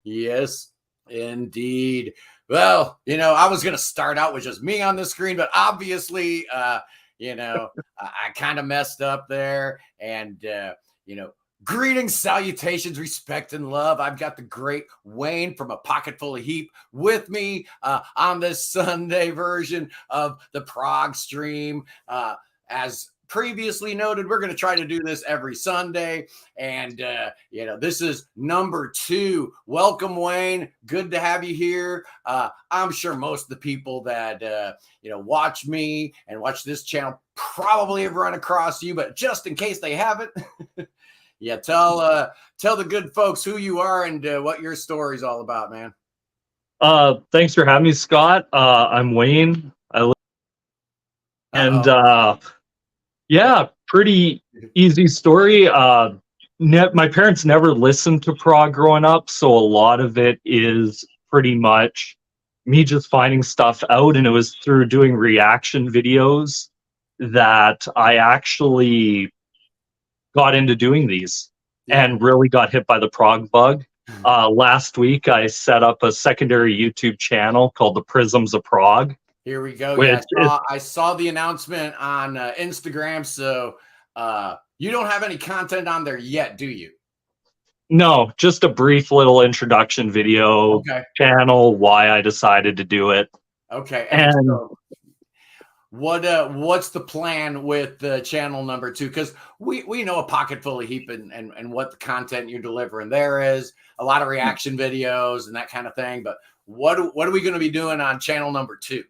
Yes, indeed. Well, I was going to start out with just me on the screen, but obviously, I kind of messed up there. And, greetings, salutations, respect, and love. I've got the great Wayne from A Pocket Full of Heap with me on this Sunday version of the PROG stream. As previously noted, we're going to try to do this every Sunday. And, this is number 2. Welcome, Wayne. Good to have you here. I'm sure most of the people that, watch me and watch this channel probably have run across you, but just in case they haven't, tell the good folks who you are and what your story's all about, man. Thanks for having me, Scott. I'm Wayne. Pretty easy story. My parents never listened to prog growing up, so a lot of it is pretty much me just finding stuff out, and it was through doing reaction videos that I actually got into doing these and really got hit by the prog bug. Last week, I set up a secondary YouTube channel called The Prisms of Prog. Here we go. I saw the announcement on Instagram. So you don't have any content on there yet, do you? No, just a brief little introduction video channel, why I decided to do it. Okay. And so what's the plan with the channel number 2? Because we know A Pocket Full of Heap and what the content you're delivering there is. A lot of reaction videos and that kind of thing. But what are we going to be doing on channel number 2?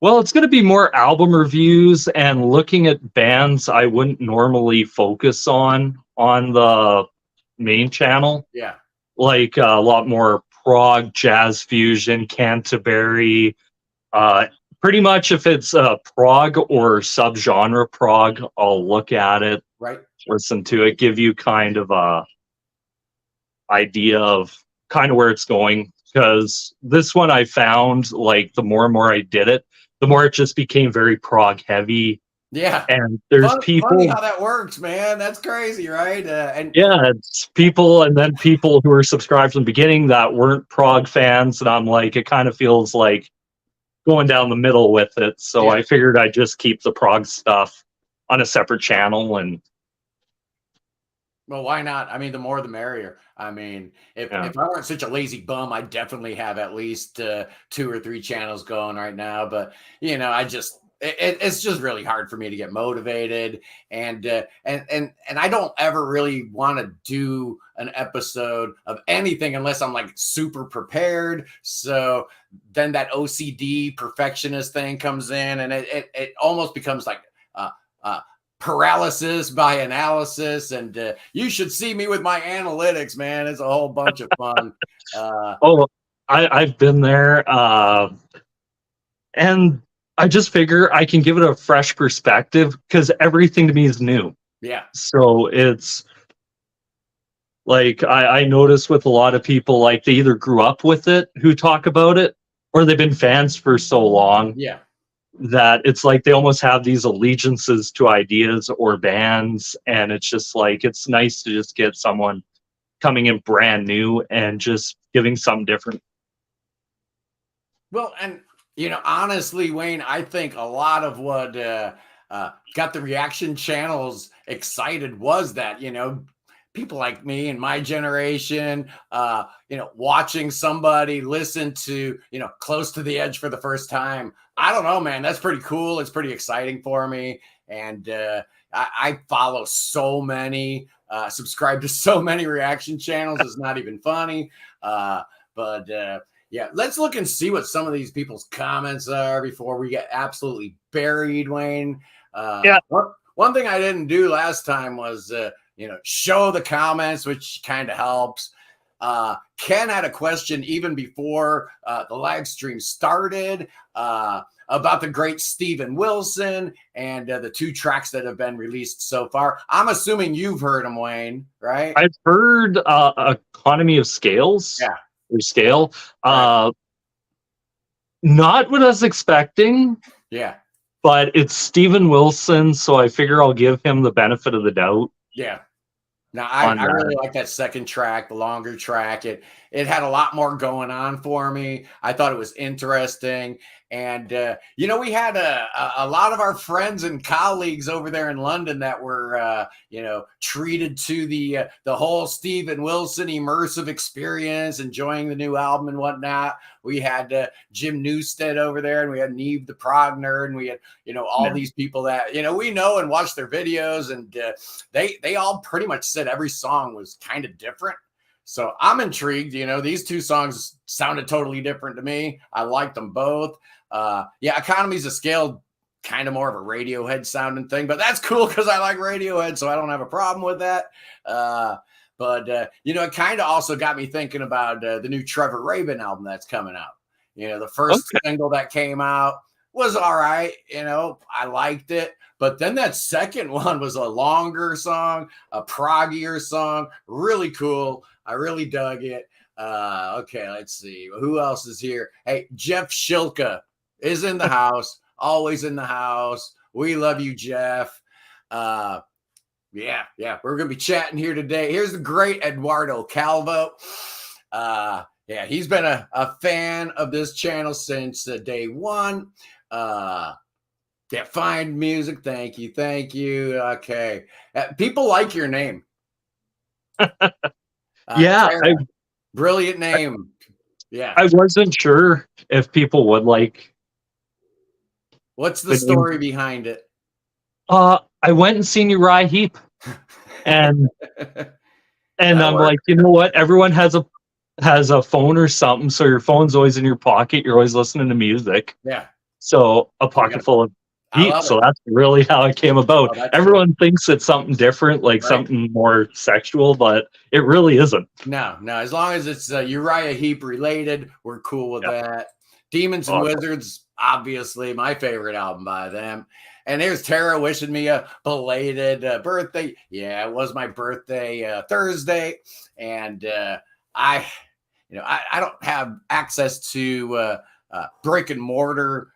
Well, it's going to be more album reviews and looking at bands I wouldn't normally focus on the main channel. Yeah. Like a lot more prog, jazz fusion, Canterbury. Pretty much if it's prog or subgenre prog, I'll look at it, listen to it, give you kind of a idea of kind of where it's going. Because this one I found, like, the more and more I did it, the more it just became very prog heavy. Yeah. And there's people. Funny how that works, man. That's crazy, right? It's people, and then people who were subscribed from the beginning that weren't prog fans. And I'm like, it kind of feels like going down the middle with it. So I figured I'd just keep the prog stuff on a separate channel. And well, why not? I mean, the more the merrier. I mean, if I weren't such a lazy bum, I'd definitely have at least 2 or 3 channels going right now. But it's just really hard for me to get motivated, and I don't ever really want to do an episode of anything unless I'm like super prepared. So then that OCD perfectionist thing comes in, and it almost becomes like paralysis by analysis. And you should see me with my analytics, man. It's a whole bunch of fun. I've been there, and I just figure I can give it a fresh perspective because everything to me is new. Yeah. So it's like I notice with a lot of people, like they either grew up with it who talk about it, or they've been fans for so long. Yeah. That it's like they almost have these allegiances to ideas or bands, and it's just like it's nice to just get someone coming in brand new and just giving something different. Well, and honestly, Wayne, I think a lot of what got the reaction channels excited was that people like me and my generation, watching somebody listen to Close to the Edge for the first time. I don't know, man. That's pretty cool. It's pretty exciting for me. And I follow so many, subscribe to so many reaction channels. It's not even funny. Let's look and see what some of these people's comments are before we get absolutely buried, Wayne. One thing I didn't do last time was, show the comments, which kind of helps. Ken had a question even before the live stream started about the great Steven Wilson and the 2 tracks that have been released so far. I'm assuming you've heard them, Wayne, right? I've heard Economy of Scales. Yeah. Or Scale. Right. Not what I was expecting. Yeah. But it's Steven Wilson, so I figure I'll give him the benefit of the doubt. Yeah. Now, I really like that second track, the longer track. it had a lot more going on for me. I thought it was interesting. And, we had a lot of our friends and colleagues over there in London that were, treated to the whole Steven Wilson immersive experience, enjoying the new album and whatnot. We had Jim Newstead over there, and we had Neve the Prog Nerd, and we had, all these people that, we know and watch their videos. And they all pretty much said every song was kind of different. So I'm intrigued. These two songs sounded totally different to me. I liked them both. Economies of Scale, kind of more of a Radiohead sounding thing, but that's cool because I like Radiohead, so I don't have a problem with that. It kind of also got me thinking about the new Trevor Rabin album that's coming out. The first single that came out was all right. I liked it. But then that second one was a longer song, a proggier song, really cool. I really dug it. Okay, let's see. Who else is here? Hey, Jeff Shilka is in the house, always in the house. We love you, Jeff. We're going to be chatting here today. Here's the great Eduardo Calvo. He's been a fan of this channel since day one. Find music. Thank you. Okay. People like your name. Brilliant name. I wasn't sure if people would like. What's the story behind it? I went and seen Uriah Heep, and I'm like, you know what? Everyone has a phone or something, so your phone's always in your pocket. You're always listening to music. Yeah. So a pocket full of Heep. So that's really how it came about. Everyone thinks it's something different, like something more sexual, but it really isn't. No. As long as it's Uriah Heep related, we're cool with that. Demons and Wizards, obviously my favorite album by them. And there's Tara wishing me a belated birthday. Yeah, it was my birthday Thursday, and I don't have access to brick and mortar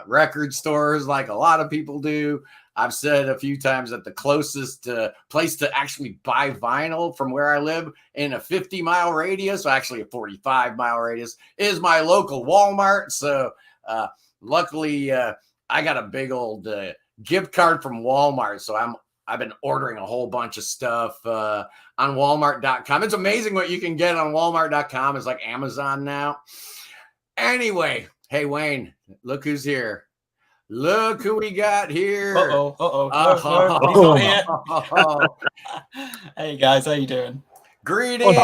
record stores like a lot of people do. I've said a few times that the closest place to actually buy vinyl from where I live in a 50-mile radius, so actually a 45-mile radius, is my local Walmart. So luckily, I got a big old gift card from Walmart. So I've been ordering a whole bunch of stuff on Walmart.com. It's amazing what you can get on Walmart.com. It's like Amazon now. Anyway, hey, Wayne, look who's here. Look who we got here. Hey, guys, how you doing? Greetings.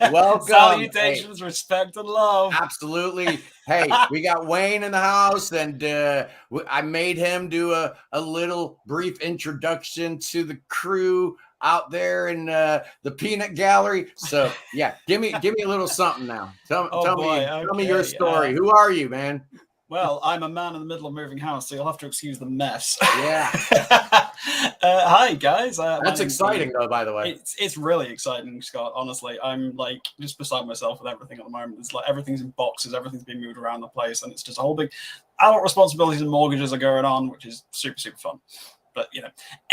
Welcome. Salutations, respect, and love. Absolutely. Hey, we got Wayne in the house, and I made him do a little brief introduction to the crew out there in the peanut gallery. So yeah, give me a little something now. Tell me your story. Who are you, man? Well, I'm a man in the middle of moving house, so you'll have to excuse the mess. Yeah. Hi, guys. That's exciting, though, by the way. It's really exciting, Scott. Honestly, I'm like just beside myself with everything at the moment. It's like everything's in boxes, everything's being moved around the place, and it's just a whole big adult responsibilities and mortgages are going on, which is super, super fun. But,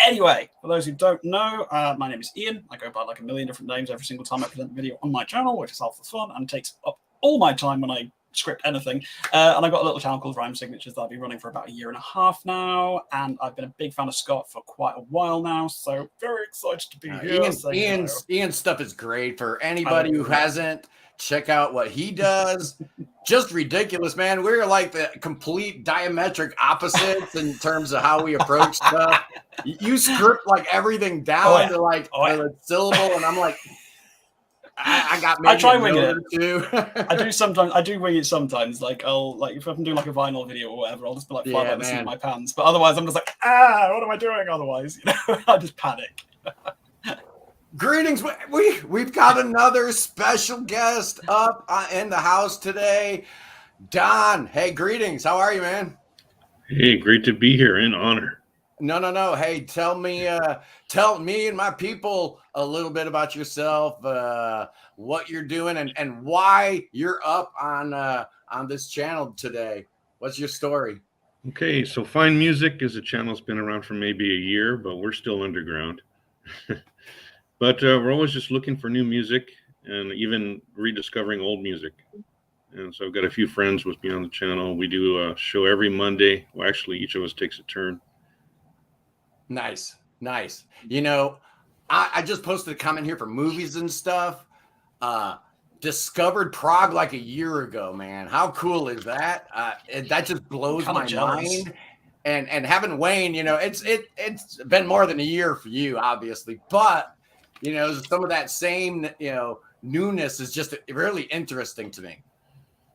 anyway, for those who don't know, my name is Ian. I go by like a million different names every single time I present a video on my channel, which is half the fun and takes up all my time when I script anything. And I've got a little channel called Rhyme Signatures that I've been running for about 1.5 years now. And I've been a big fan of Scott for quite a while now. So very excited to be here. Ian's stuff is great for anybody who hasn't. Check out what he does. Just ridiculous, man. We're like the complete diametric opposites in terms of how we approach stuff. You script like everything down to like the syllable, and I'm like, I try wing it too. I do wing it sometimes. Like if I'm doing like a vinyl video or whatever, I'll just be like fly by the seat of my pants. But otherwise, I'm just like, what am I doing? Otherwise, I just panic. Greetings. We've got another special guest up in the house today. Don. Hey, greetings. How are you, man? Hey, great to be here. In honor. No. Hey, tell me and my people a little bit about yourself, what you're doing, and why you're up on this channel today. What's your story? Okay, so Find Music is a channel that's been around for maybe 1 year, but we're still underground. But we're always just looking for new music, and even rediscovering old music. And so I've got a few friends with me on the channel. We do a show every Monday. Well, actually, each of us takes a turn. Nice. You know, I just posted a comment here for movies and stuff. Discovered Prague like a year ago, man. How cool is that? That just blows my mind. And having Wayne, you know, it's been more than a year for you, obviously, but you know, some of that same, you know, newness is just really interesting to me.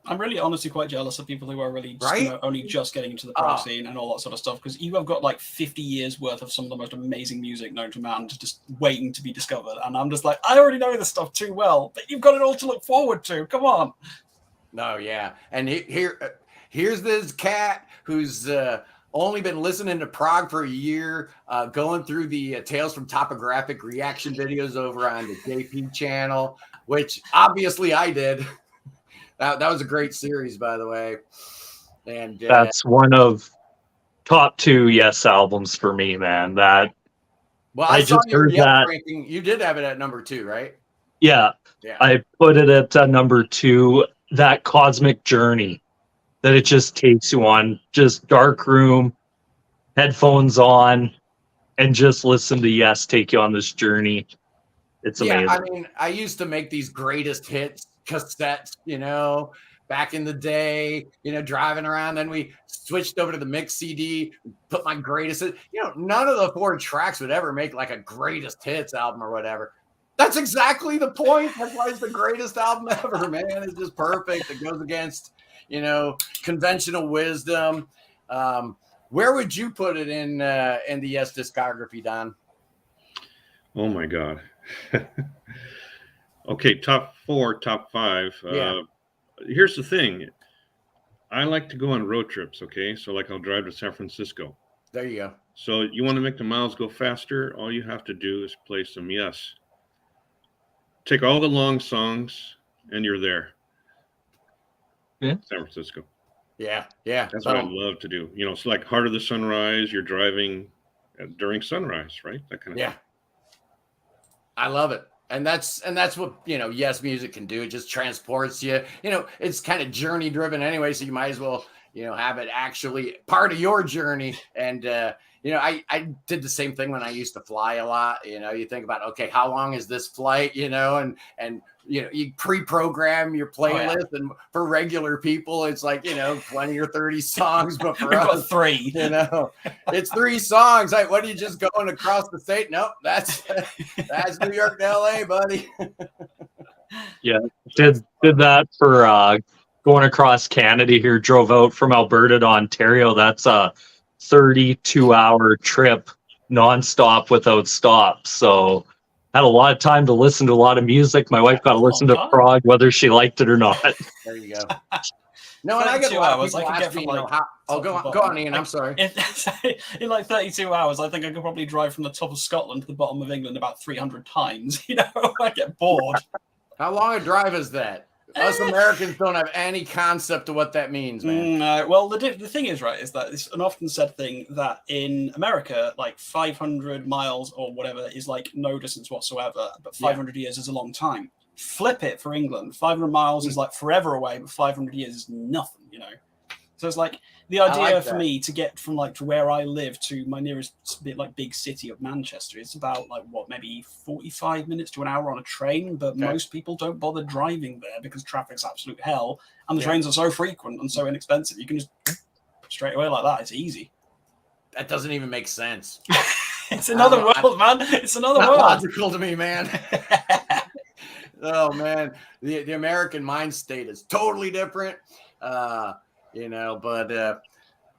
I'm really honestly quite jealous of people who are really just, Right? you know, only just getting into the prog scene and all that sort of stuff, because you have got like 50 years worth of some of the most amazing music known to man just waiting to be discovered. And I'm just like, I already know this stuff too well, but you've got it all to look forward to. Come on. No, yeah. And here's this cat who's only been listening to prog for a year, going through the Tales from Topographic reaction videos over on the JP channel, which obviously I did. That was a great series, by the way. And that's one of top 2 Yes albums for me, man. That well, I saw just your heard Yes that. ranking. You did have it at number 2, right? Yeah. I put it at number 2. That cosmic journey that it just takes you on, just dark room, headphones on, and just listen to Yes take you on this journey. It's amazing. I mean, I used to make these greatest hits cassettes, you know, back in the day, you know, driving around. Then we switched over to the mix CD, put my greatest hits. You know, none of the 4 tracks would ever make like a greatest hits album or whatever. That's exactly the point. That's why it's the greatest album ever, man. It's just perfect. It goes against, you know, conventional wisdom. Where would you put it in the Yes discography, Don? Oh my God. Okay, top 4, top 5. Here's the thing. I like to go on road trips, okay? So like I'll drive to San Francisco. There you go. So you want to make the miles go faster? All you have to do is play some Yes. Take all the long songs and you're there. Yeah. San Francisco. Yeah. That's what I love to do. You know, it's like Heart of the Sunrise. You're driving during sunrise, right? That kind of thing. I love it. And that's what, you know, Yes music can do. It just transports you. You know, it's kind of journey driven anyway, so you might as well, you know, have it actually part of your journey. And you know, I did the same thing when I used to fly a lot. You know, you think about, okay, how long is this flight, you know, and you know, you pre-program your playlist, and for regular people, it's like, you know, 20 or 30 songs, but for us, 3, you know, it's 3 songs. Like, what are you just going across the state? Nope, that's New York to LA, buddy. Yeah, did that for going across Canada here. Drove out from Alberta to Ontario. That's a 32-hour trip nonstop without stops. So had a lot of time to listen to a lot of music. My wife got to listen to prog whether she liked it or not. There you go. No, and I get a lot of people asking, you know, how, go on, Ian. I'm sorry. In like 32 hours, I think I could probably drive from the top of Scotland to the bottom of England about 300 times. You know, I get bored. How long a drive is that? Us Americans don't have any concept of what that means, man. Well, the thing is, right, is that it's an often said thing that in America, like 500 miles or whatever is like no distance whatsoever, but 500 years is a long time. Flip it for England. 500 miles is like forever away, but 500 years is nothing, you know? So it's like the idea for me to get from like to where I live to my nearest big city of Manchester, it's about like maybe 45 minutes to an hour on a train, but most people don't bother driving there because traffic's absolute hell and the trains are so frequent and so inexpensive. You can just straight away like that. It's easy. That doesn't even make sense. It's another world, man. It's another world. Logical to me, man. Oh man, the American mind state is totally different. You know, but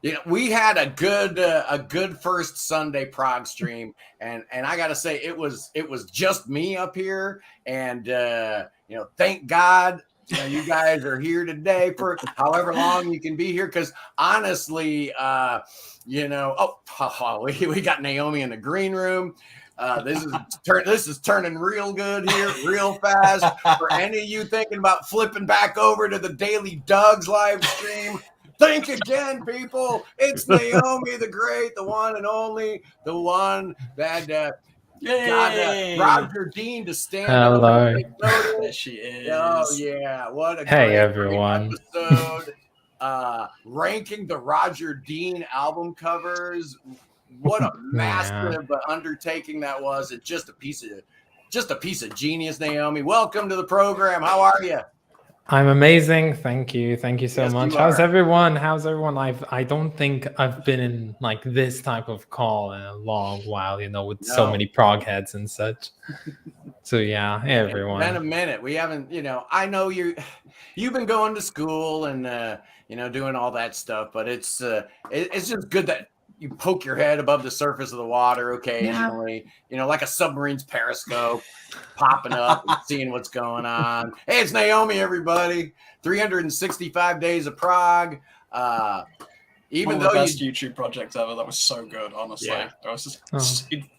you know, we had a good first Sunday Progstream, and I gotta say it was just me up here, and you know, thank God, you know, you guys are here today for however long you can be here, because honestly, you know, we got Naomi in the green room. This is turning real good here, real fast. For any of you thinking about flipping back over to the Daily Doug's live stream, think again, people. It's Naomi the Great, the one and only, the one that Yay! Roger Dean to stand Hello. up. And take notice. There she is. Oh yeah, what a Hey, great everyone. episode. Ranking the Roger Dean album covers. What a massive undertaking that was. It's just a piece of genius, Naomi. Welcome to the program. How are you? I'm amazing. Thank you. Thank you so Yes, much. you How's are. everyone? I don't think I've been in like this type of call in a long while, with so many prog heads and such. So yeah, hey everyone. It's been a minute. We haven't, I know you've been going to school and doing all that stuff, but it's just good that you poke your head above the surface of the water occasionally, like a submarine's periscope, popping up and seeing what's going on. Hey, it's Naomi, everybody. 365 days of prog. Even One of though the best YouTube projects ever. That was so good, honestly. Yeah. It was just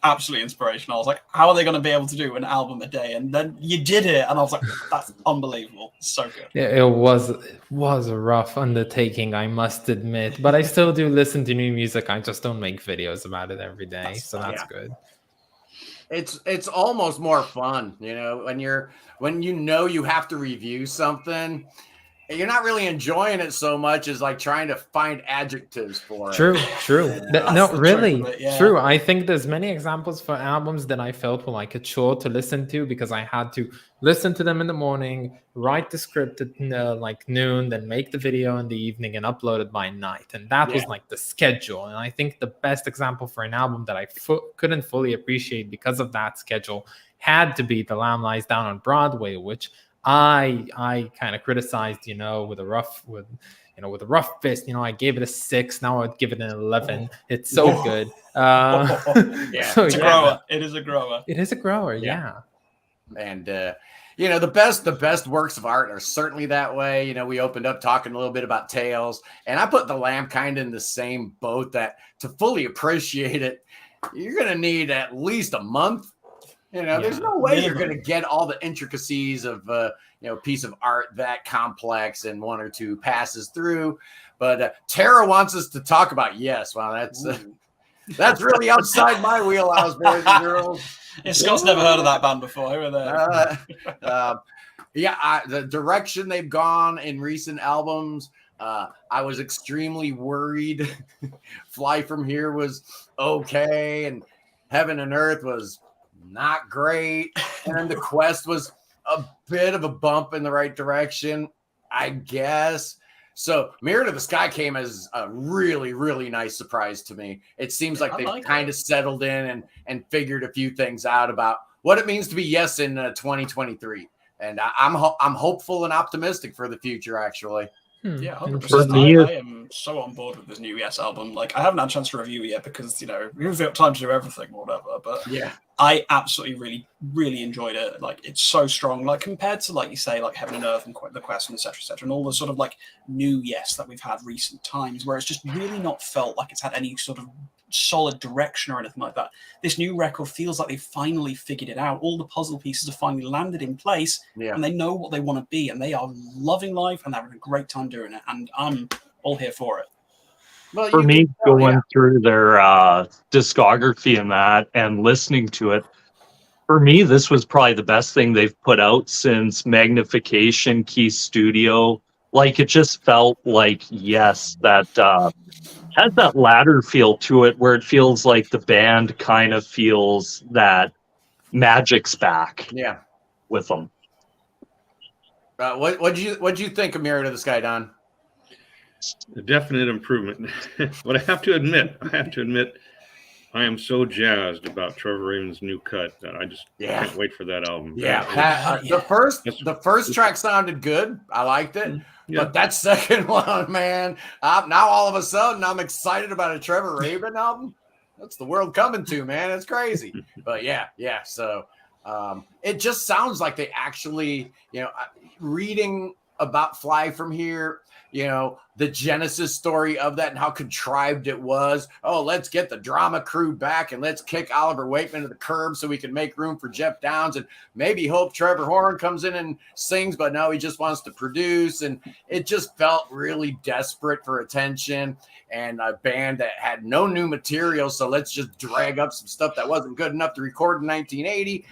absolutely inspirational. I was like, how are they going to be able to do an album a day? And then you did it, and I was like, that's unbelievable. So good. It was a rough undertaking, I must admit, but I still do listen to new music. I just don't make videos about it every day, so that's good. It's almost more fun, when you have to review something. You're not really enjoying it so much as like trying to find adjectives for it. True. No, really, true. I think there's many examples for albums that I felt were like a chore to listen to because I had to listen to them in the morning, write the script at like noon, then make the video in the evening and upload it by night. And that was like the schedule. And I think the best example for an album that I couldn't fully appreciate because of that schedule had to be The Lamb Lies Down on Broadway, which I kind of criticized, with a rough fist. I gave it a 6. Now I'd give it an 11. It's so good. It's a grower. It is a grower. It is a grower. Yeah. And the best works of art are certainly that way. We opened up talking a little bit about Tales, and I put The Lamb kind of in the same boat that to fully appreciate it, you're gonna need at least a month. There's no way you're going to get all the intricacies of a piece of art that complex in 1 or 2 passes through. But Tara wants us to talk about Yes. Wow, that's really outside my wheelhouse, boys and girls. Scott's never heard of that band before. Who are they? The direction they've gone in recent albums, I was extremely worried. Fly From Here was okay, and Heaven and Earth was not great, and The Quest was a bit of a bump in the right direction, I guess. So Mirror to the Sky came as a really, really nice surprise to me. It seems like they've kind of settled in and figured a few things out about what it means to be Yes in 2023. And I'm hopeful and optimistic for the future, actually. Yeah, 100%. I am so on board with this new Yes album. Like, I haven't had a chance to review it yet because, we haven't got time to do everything or whatever. But I absolutely, really, really enjoyed it. Like, it's so strong. Like, compared to, like you say, like Heaven and Earth and The Quest and etc., and all the sort of like new Yes that we've had recent times, where it's just really not felt like it's had any sort of solid direction or anything like that. This new record feels like they've finally figured it out. All the puzzle pieces have finally landed in place, and they know what they want to be, and they are loving life and having a great time doing it. And I'm all here for it. Well, for me, going through their discography and that and listening to it, for me, this was probably the best thing they've put out since Magnification Key Studio. Like, it just felt like Yes, that has that ladder feel to it where it feels like the band kind of feels that magic's back with them. What'd you think of Mirror to the Sky, Don? A definite improvement. But I have to admit, I am so jazzed about Trevor Rabin's new cut that I just can't wait for that album. The first track sounded good. I liked it. But that second one, man, now all of a sudden I'm excited about a Trevor Rabin album. That's the world coming to, man. It's crazy. But so it just sounds like they actually, reading about Fly From Here, the genesis story of that and how contrived it was. Oh, let's get the drama crew back and let's kick Oliver Wakeman to the curb so we can make room for Jeff Downs and maybe hope Trevor Horn comes in and sings, but no, he just wants to produce. And it just felt really desperate for attention and a band that had no new material. So let's just drag up some stuff that wasn't good enough to record in 1980.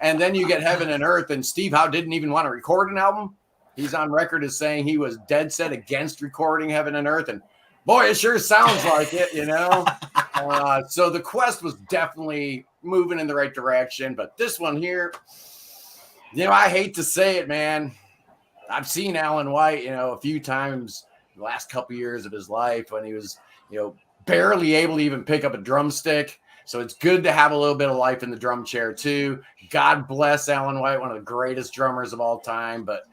And then you get Heaven and Earth, and Steve Howe didn't even want to record an album. He's on record as saying he was dead set against recording Heaven and Earth. And boy, it sure sounds like it, So the Quest was definitely moving in the right direction. But this one here, I hate to say it, man. I've seen Alan White, a few times the last couple years of his life when he was, barely able to even pick up a drumstick. So it's good to have a little bit of life in the drum chair too. God bless Alan White, one of the greatest drummers of all time. But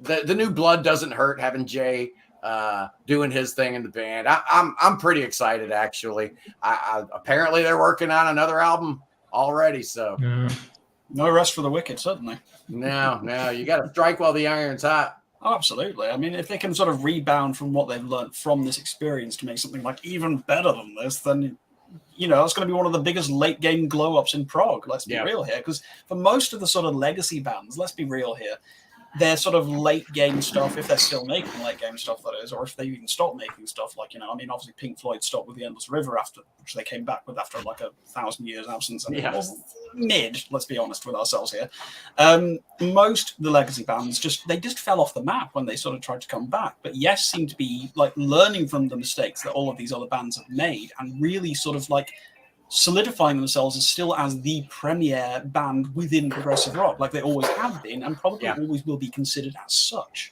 the new blood doesn't hurt, having Jay doing his thing in the band. I'm pretty excited, actually. Apparently they're working on another album already. So no rest for the wicked, certainly. No, you got to strike while the iron's hot. Oh, absolutely. I mean, if they can sort of rebound from what they've learned from this experience to make something like even better than this, then it's going to be one of the biggest late game glow ups in prog. Let's be real here, because for most of the sort of legacy bands, let's be real here, their sort of late game stuff, if they're still making late game stuff, that is, or if they even stop making stuff, like, obviously Pink Floyd stopped with The Endless River which they came back with after like 1,000 years absence, and it was mid, let's be honest with ourselves here. Most of the legacy bands they just fell off the map when they sort of tried to come back, but Yes seem to be like learning from the mistakes that all of these other bands have made and really sort of like solidifying themselves as the premier band within progressive rock, like they always have been, and probably always will be considered as such.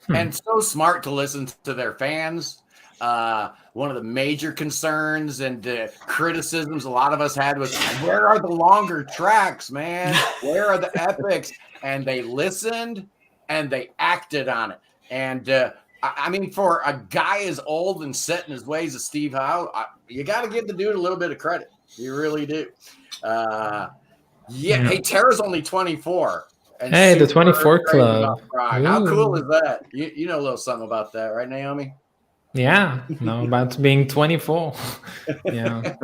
And so smart to listen to their fans. One of the major concerns and criticisms a lot of us had was, where are the longer tracks, man? Where are the epics? And they listened and they acted on it. And I mean, for a guy as old and set in his ways as Steve Howe, you got to give the dude a little bit of credit. You really do. Hey, Tara's only 24. And hey, the 24 Club. How cool is that? You know a little something about that, right, Naomi? Yeah, no, about being 24. Yeah.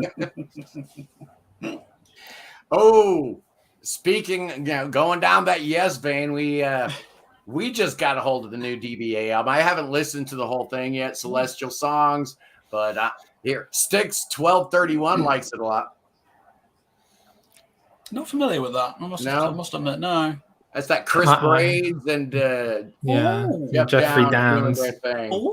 Oh, speaking, going down that Yes vein, we just got a hold of the new DBA album. I haven't listened to the whole thing yet, Celestial Songs, but here, Styx 1231 likes it a lot. Not familiar with that. I must admit, no. That's that Chris Braids and Jeffrey Downs.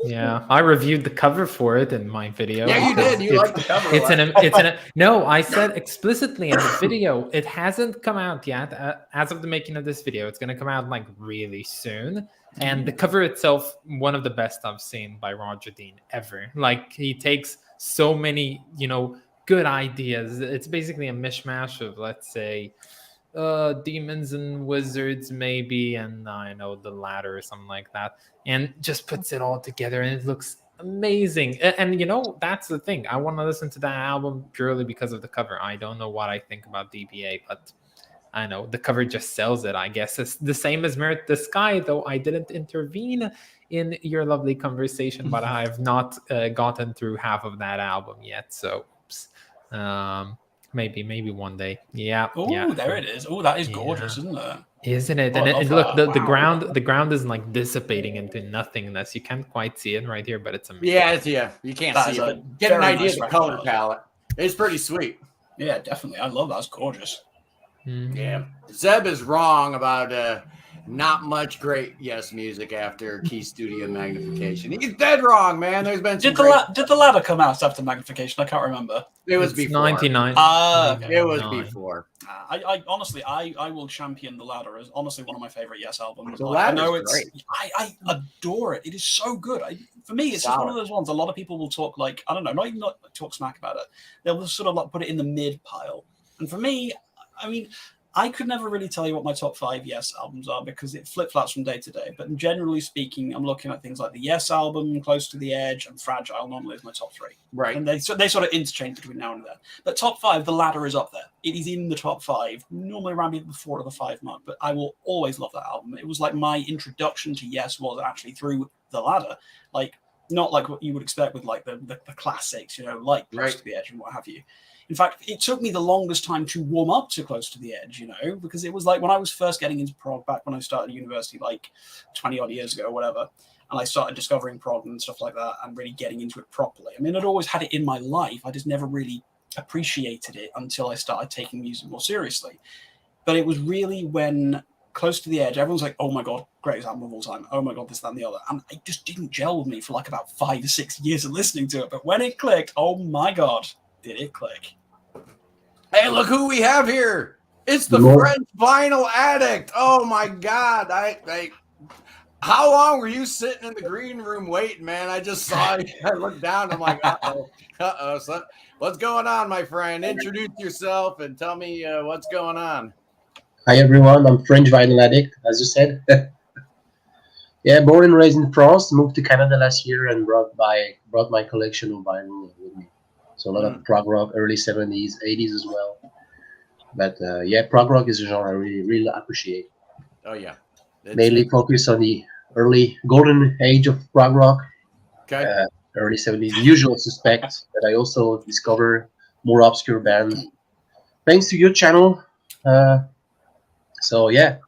Yeah, I reviewed the cover for it in my video. Yeah, you did. You liked the cover. No, I said explicitly in the video, it hasn't come out yet. As of the making of this video, it's going to come out like really soon. And the cover itself, one of the best I've seen by Roger Dean ever. Like, he takes so many, good ideas. It's basically a mishmash of, let's say, demons and wizards maybe, and I know the ladder or something like that, and just puts it all together, and it looks amazing. And that's the thing, I want to listen to that album purely because of the cover. I don't know what I think about DBA, but I know the cover just sells it. I guess it's the same as Merit the Sky, though I didn't intervene in your lovely conversation, but I have not gotten through half of that album yet, so maybe one day. There it is. Oh, that is gorgeous, isn't it? Isn't it? And look, the ground is like dissipating into nothingness. You can't quite see it right here, but it's amazing. Yeah, you can't see it, but get an idea of the color palette. It's pretty sweet. Yeah, definitely. I love that. It's gorgeous. Mm-hmm. Yeah, Zeb is wrong about not much great Yes music after Key Studio Magnification. He's dead wrong, man. There's been some did the ladder come out after Magnification? I can't remember. It was before 99. Okay. It was before. I honestly, I will champion the ladder as honestly one of my favorite Yes albums. The ladder is great. I adore it. It is so good. For me, it's just one of those ones. A lot of people will talk like, I don't know, not even talk smack about it. They'll sort of like put it in the mid pile. And for me, I mean, I could never really tell you what my top 5 Yes albums are because it flip-flops from day to day. But generally speaking, I'm looking at things like the Yes album, Close to the Edge, and Fragile normally is my top 3. Right. And they sort of interchange between now and then. But top 5, the ladder is up there. It is in the top 5, normally around the 4 or the 5 mark. But I will always love that album. It was like my introduction to Yes was actually through the ladder. Like, not like what you would expect with like the classics, you know, like Close to the Edge and what have you. In fact, it took me the longest time to warm up to Close to the Edge, you know, because it was like when I was first getting into prog back when I started university, like 20 odd years ago or whatever, and I started discovering prog and stuff like that and really getting into it properly. I mean, I'd always had it in my life. I just never really appreciated it until I started taking music more seriously. But it was really when Close to the Edge, everyone's like, oh my God, greatest album of all time. Oh my God, this, that, and the other. And it just didn't gel with me for like about 5 or 6 years of listening to it. But when it clicked, oh my God, did it click. Hey, look who we have here. It's the French vinyl addict. Oh my God. How long were you sitting in the green room waiting, man? I just saw you. I looked down. I'm like, uh-oh. So what's going on, my friend? Introduce yourself and tell me what's going on. Hi, everyone. I'm French vinyl addict, as you said. Yeah, born and raised in France. Moved to Canada last year and brought my collection of vinyl with me. So a lot of prog rock, early 70s, 80s as well. But yeah, prog rock is a genre I really appreciate. Oh, yeah. Mainly focus on the early golden age of prog rock. Okay. Early 70s, Usual Suspects, but I also discover more obscure bands. Thanks to your channel. So, yeah.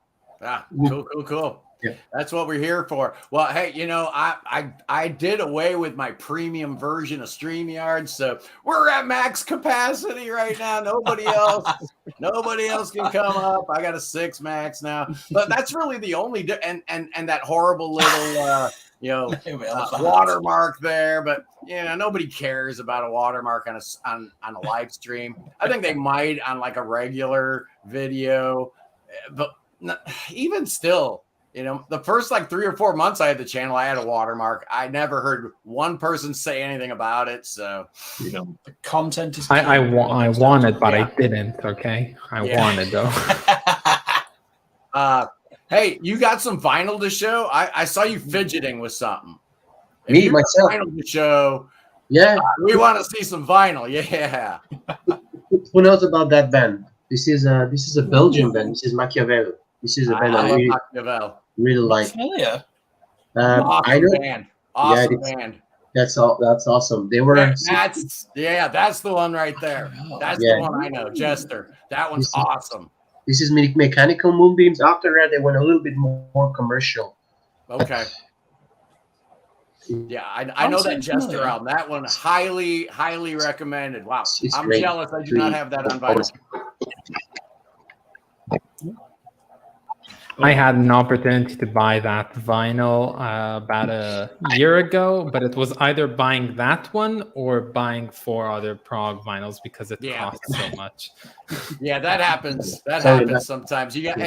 Cool. Yeah. That's what we're here for. Well, hey, you know, I did away with my premium version of StreamYard, so we're at max capacity right now. Nobody else can come up. I got a 6 max now, but that's really the only and that horrible little watermark there. But you know, nobody cares about a watermark on a live stream. I think they might on like a regular video, but even still. You know, the first like 3 or 4 months I had the channel, I had a watermark. I never heard one person say anything about it. So, you know, the content is. I wanted, but I didn't. Okay, I wanted though. Hey, you got some vinyl to show? I saw you fidgeting with something. Me myself. Vinyl to show. Yeah, we want to see some vinyl. Yeah. Who knows about that band? This is a Belgian band. This is Machiavel. This is a band I really like. Yeah. Awesome band. Awesome band. That's awesome. They were. That's the one right there. That's the one I know. Jester. That one's awesome. This is Mechanical Moonbeams. After that, they went a little bit more commercial. Okay. Yeah, I know that Jester album. That one highly recommended. Wow, I'm jealous. I do not have that on vinyl. I had an opportunity to buy that vinyl about a year ago, but it was either buying that one or buying 4 other prog vinyls because it costs so much. Yeah, that happens. That happens sometimes. You got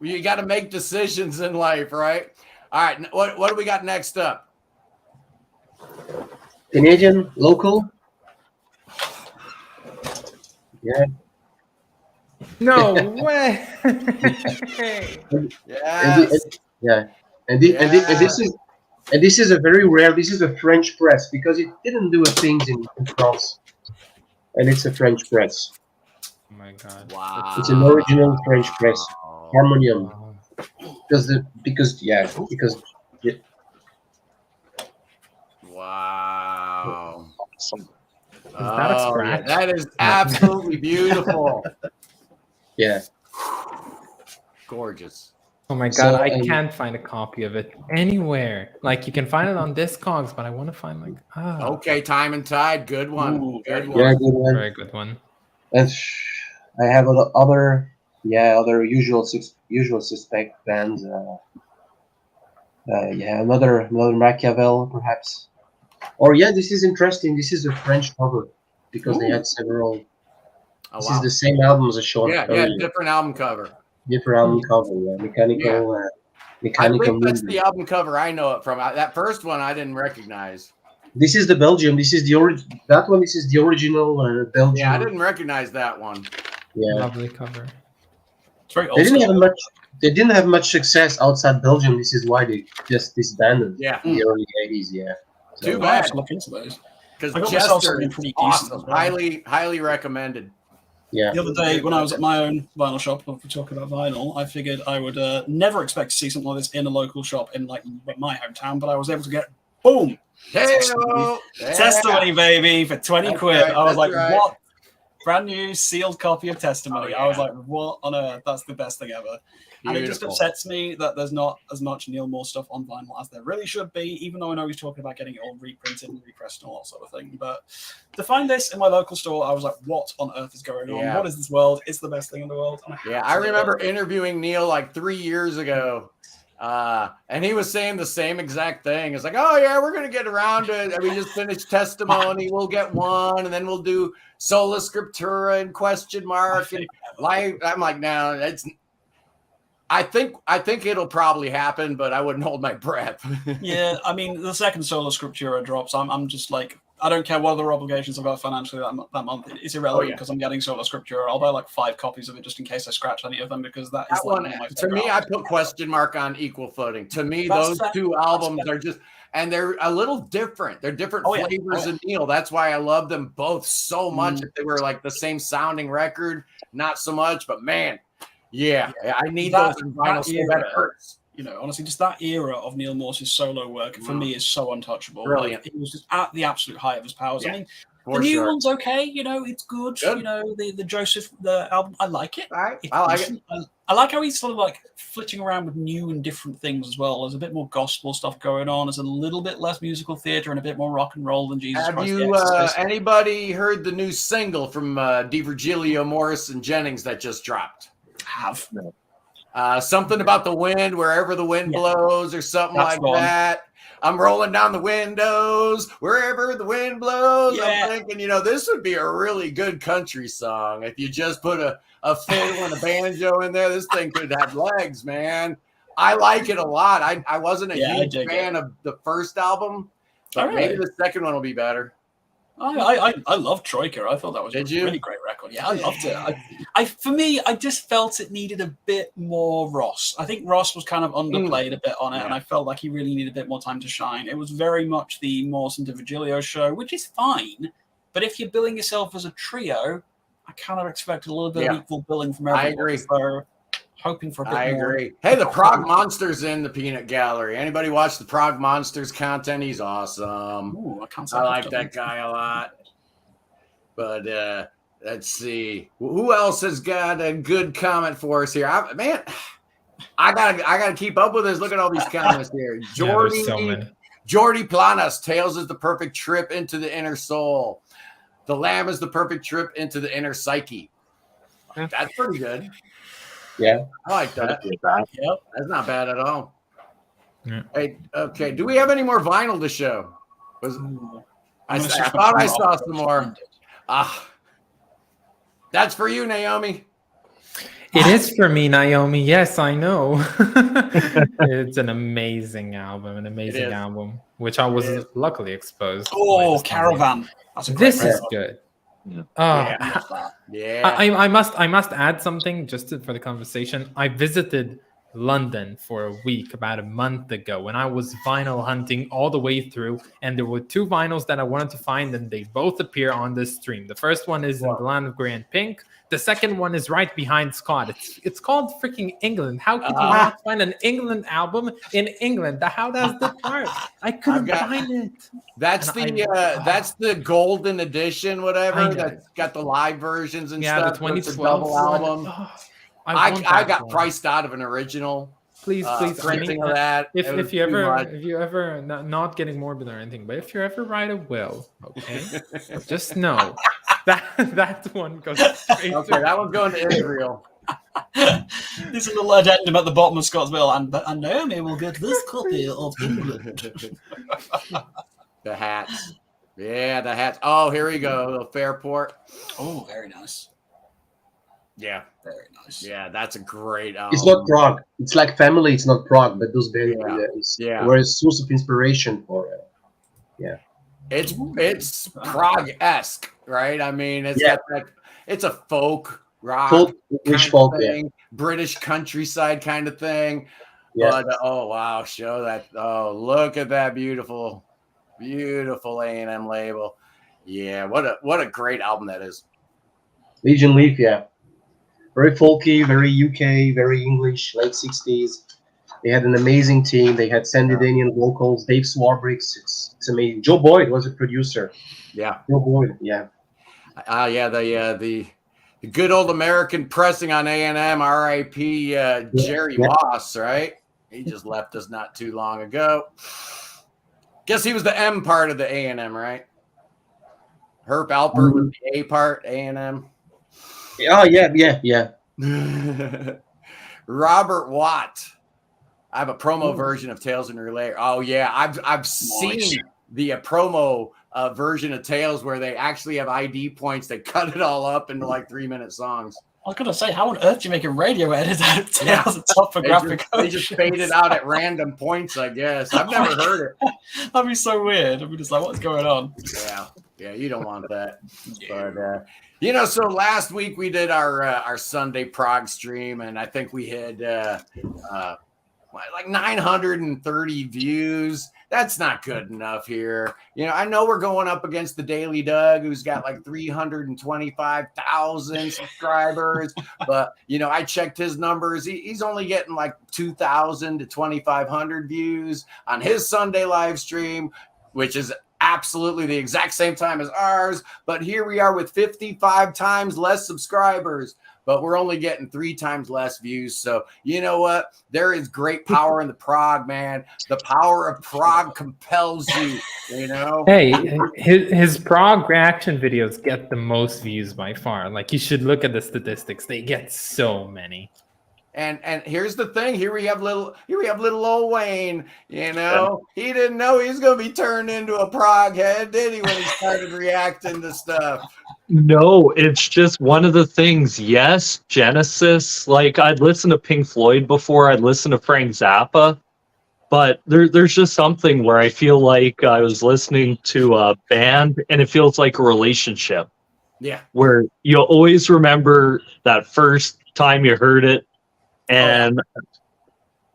you got to make decisions in life, right? All right, what do we got next up? Canadian local. Yeah. No way! And this is a very rare. This is a French press because it didn't do things in France, and it's a French press. Oh my God! Wow! It's an original French press, harmonium. Because. Wow! Is that a scratch? Yeah, that is absolutely beautiful. Yeah. Gorgeous. Oh my God, I can't find a copy of it anywhere. Like, you can find it on Discogs, but I want to find Okay, Time and Tide. Good one. Ooh, good one. Yeah, good one. Very good one. And I have other usual suspect bands. Another Machiavel, perhaps. Or this is interesting. This is a French cover because they had several. This is the same album as a short. Yeah, different album cover. Different album cover. Yeah, mechanical. I believe that's the album cover I know it from. That first one I didn't recognize. This is the Belgium. This is the This is the original Belgium. Yeah, I didn't recognize that one. Yeah, lovely cover. very They didn't old have much. They didn't have much success outside Belgium. This is why they just disbanded. Yeah. In the early '80s. Yeah. So, Too I have bad. to look into those. Because I got myself Jester something is pretty decent awesome. as well. Highly recommended. yeah. The other day, when I was at my own vinyl shop, if we're talking about vinyl, I figured I would never expect to see something like this in a local shop in like my hometown, but I was able to get boom Testimony, baby, for 20 quid. Right, I was like, right. what? Brand new sealed copy of Testimony. Oh, I was yeah. like, what on earth? That's the best thing ever. And it just Beautiful. upsets me that there's not as much Neil Moore stuff on vinyl as there really should be, even though I know he's talking about getting it all reprinted and repressed and all that sort of thing. But to find this in my local store, I was like, what on earth is going on? Yeah. What is this world? It's the best thing in the world. And I remember interviewing Neil like 3 years ago. And he was saying the same exact thing. It's like, oh yeah, we're gonna get around to it. We just finished Testimony. We'll get one, and then we'll do Sola Scriptura and question mark and live. I'm like, no, it's. I think it'll probably happen, but I wouldn't hold my breath. Yeah, I mean, the second Sola Scriptura drops, I'm just like, I don't care what other obligations I've got financially that month. It's irrelevant because I'm getting Sola Scriptura. I'll buy like 5 copies of it just in case I scratch any of them, because that is like one of my to me, I put question mark on equal footing. To me, those two albums are just, and they're a little different. They're different flavors of Neil. That's why I love them both so much. If they were like the same sounding record, not so much, but man. Yeah, I need those in vinyl so that it hurts. You know, honestly, just that era of Neil Morse's solo work for me is so untouchable. Brilliant. Like, he was just at the absolute height of his powers. Yeah, I mean, the new one's okay. You know, it's good. You know, the Joseph album, I like it. I like it. I like how he's sort of like flitting around with new and different things as well. There's a bit more gospel stuff going on. There's a little bit less musical theater and a bit more rock and roll than Jesus Christ. Have you anybody heard the new single from DiVirgilio, Morris, and Jennings that just dropped? Have something about the wind, wherever the wind blows, or something like that. I'm rolling down the windows wherever the wind blows. I'm thinking, you know, this would be a really good country song if you just put a fiddle and a banjo in there. This thing could have legs, man. I like it a lot. I wasn't a huge fan of the first album, but maybe the second one will be better. I love Troika. I thought that was a really great record. Yeah, I loved it. For me, I just felt it needed a bit more Ross. I think Ross was kind of underplayed a bit on it, and I felt like he really needed a bit more time to shine. It was very much the Morse and DiVirgilio show, which is fine. But if you're billing yourself as a trio, I kind of expect a little bit of equal billing from everyone. I agree. So hoping for a bit more. I agree. Hey, the Prog Monster's in the Peanut Gallery. Anybody watch the Prog Monsters content? He's awesome. Ooh, I like that guy a lot. But let's see. Who else has got a good comment for us here? I gotta keep up with this. Look at all these comments here. Jordy Planas, Tales is the perfect trip into the inner soul. The Lamb is the perfect trip into the inner psyche. That's pretty good. Yeah, I like that. Yep, that's not bad at all. Yeah. Hey, okay. Do we have any more vinyl to show? I thought I saw some more. That's for you, Naomi. It is for me, Naomi. Yes, I know. It's an amazing album, which I was luckily exposed. Oh, Caravan. This is good. I must add something just for the conversation. I visited London for a week about a month ago when I was vinyl hunting all the way through, and there were 2 vinyls that I wanted to find, and they both appear on this stream. The first one is in the Land of Grey and Pink. The second one is right behind Scott. It's called freaking England. How could you not find an England album in England? How does that work? I couldn't find it. That's the golden edition, whatever. That's got the live versions and stuff. The 2012 double album. I got priced out of an original. Please, printing of that. If you ever not getting morbid or anything, but if you ever write a will, okay, just know that one goes straight. Okay, that one's going to Israel. There's a little addendum at the bottom of Scott's will, and Naomi will get this copy of England. The hats. Yeah, the hats. Oh, here we go. The Fairport. Oh, very nice. Yeah. Very nice. Yeah, that's a great album. It's not prog. It's like Family. It's not prog, but those bands were a source of inspiration for it. It's prog-esque, right? I mean, it's got that. It's a folk rock, Folk, English folk, yeah. British countryside kind of thing. Yeah. But oh wow, show that! Oh, look at that beautiful A&M label. Yeah, what a great album that is. Legion Leaf, yeah, very folky, very UK, very English, late 60s. They had an amazing team. They had Sandy Daniel vocals, Dave Swarbricks. It's amazing. Joe Boyd was a producer. Yeah, Joe Boyd, yeah. The good old American pressing on A&M. R.I.P. Jerry Moss, right? He just left us not too long ago. Guess he was the M part of the A&M, right? Herb Alpert was the A part, A&M. Oh, yeah. Robert Watt. I have a promo version of Tales in Relay. Oh yeah, I've seen the promo version of Tales where they actually have ID points. They cut it all up into like 3-minute songs. I was gonna say, how on earth do you make a radio edit out of Tales of Topographic They just fade it out at random points, I guess. I've never heard it. That'd be so weird. I'd be just like, what's going on? Yeah, you don't want that. But so last week we did our Sunday Progstream, and I think we had like 930 views. That's not good enough here. I know we're going up against the Daily Doug, who's got like 325,000 subscribers, but I checked his numbers. He's only getting like 2,000 to 2,500 views on his Sunday live stream, which is absolutely the exact same time as ours. But here we are with 55 times less subscribers, but we're only getting 3 times less views. So you know what? There is great power in the prog, man. The power of prog compels you, Hey, his prog reaction videos get the most views by far. Like, you should look at the statistics. They get so many. And here's the thing. Here we have little old Wayne. He didn't know he was going to be turned into a prog head, did he, when he started reacting to stuff? No, it's just one of the things. Yes, Genesis. Like, I'd listened to Pink Floyd before. I'd listened to Frank Zappa. But there's just something where I feel like I was listening to a band, and it feels like a relationship. Yeah. Where you'll always remember that first time you heard it. And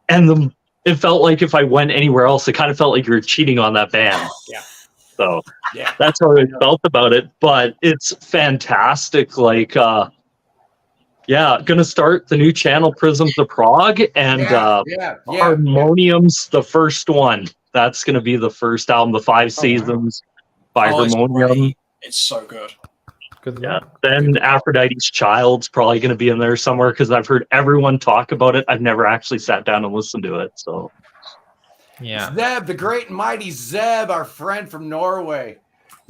it felt like if I went anywhere else, it kind of felt like you were cheating on that band. Yeah. So that's how I felt about it. But it's fantastic. Like, gonna start the new channel, Prisms of Prog, and Harmonium's the first one. That's gonna be the first album, the 5 Seasons by Harmonium. It's so good. Then Aphrodite's Child's probably going to be in there somewhere because I've heard everyone talk about it. I've never actually sat down and listened to it. So, Zeb, the great and mighty Zeb, our friend from Norway.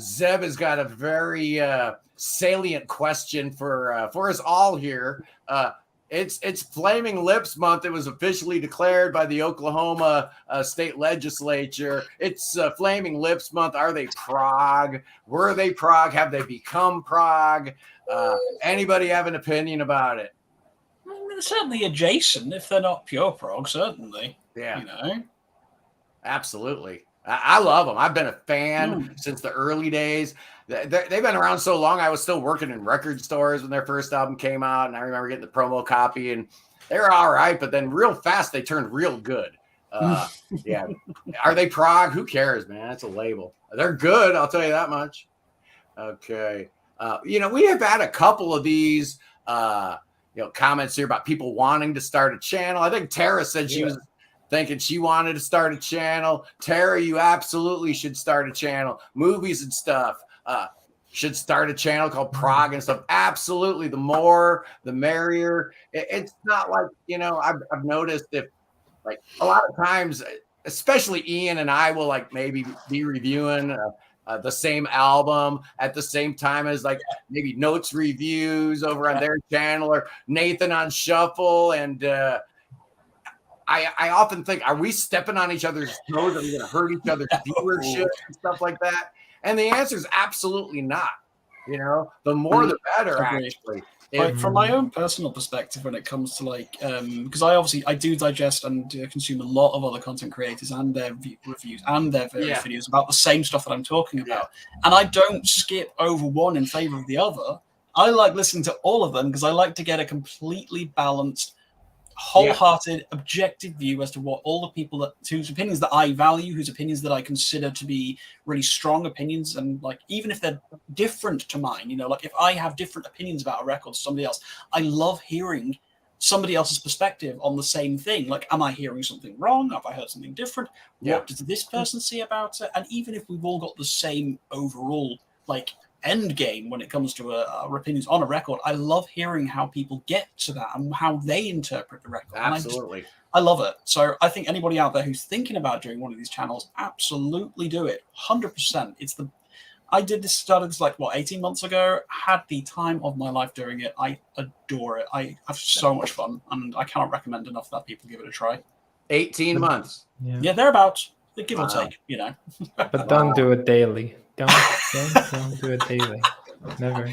Zeb has got a very salient question for us all here. It's Flaming Lips Month. It was officially declared by the Oklahoma state legislature. It's Flaming Lips Month. Are they prog? Were they prog? Have they become prog? Anybody have an opinion about it? They're certainly adjacent, if they're not pure prog, certainly. Yeah. Absolutely. I love them. I've been a fan since the early days. They've been around so long. I was still working in record stores when their first album came out, and I remember getting the promo copy, and they were all right, but then real fast they turned real good. Are they prog? Who cares, man? That's a label. They're good, I'll tell you that much. Okay. We have had a couple of these comments here about people wanting to start a channel. I think Tara said she was thinking she wanted to start a channel. Tara, you absolutely should start a channel. Movies and stuff. Should start a channel called Prog and stuff. Absolutely. The more, the merrier. It's not like, I've noticed if like a lot of times, especially Ian and I will like maybe be reviewing the same album at the same time as like maybe Notes reviews over on their channel, or Nathan on Shuffle. And I often think, are we stepping on each other's toes? Are we going to hurt each other's viewership and stuff like that? And the answer is absolutely not. The more the better, actually. Like, from my own personal perspective, when it comes to like, because I do digest and consume a lot of other content creators and their reviews and their various videos about the same stuff that I'm talking about, and I don't skip over one in favor of the other. I like listening to all of them because I like to get a completely balanced, wholehearted, objective view as to what all the people whose opinions that I value, whose opinions that I consider to be really strong opinions, and like even if they're different to mine, you know, like if I have different opinions about a record to somebody else, I love hearing somebody else's perspective on the same thing. Like, am I hearing something wrong? Have I heard something different? What does this person see about it? And even if we've all got the same overall like end game when it comes to our opinions on a record, I love hearing how people get to that and how they interpret the record. Absolutely. I love it. So I think anybody out there who's thinking about doing one of these channels, absolutely do it. 100%. Started this like 18 months ago, had the time of my life doing it. I adore it. I have so much fun, and I cannot recommend enough that people give it a try. 18 months. Yeah, thereabouts. Give or take, you know. But don't do it daily. Don't do it daily. Never.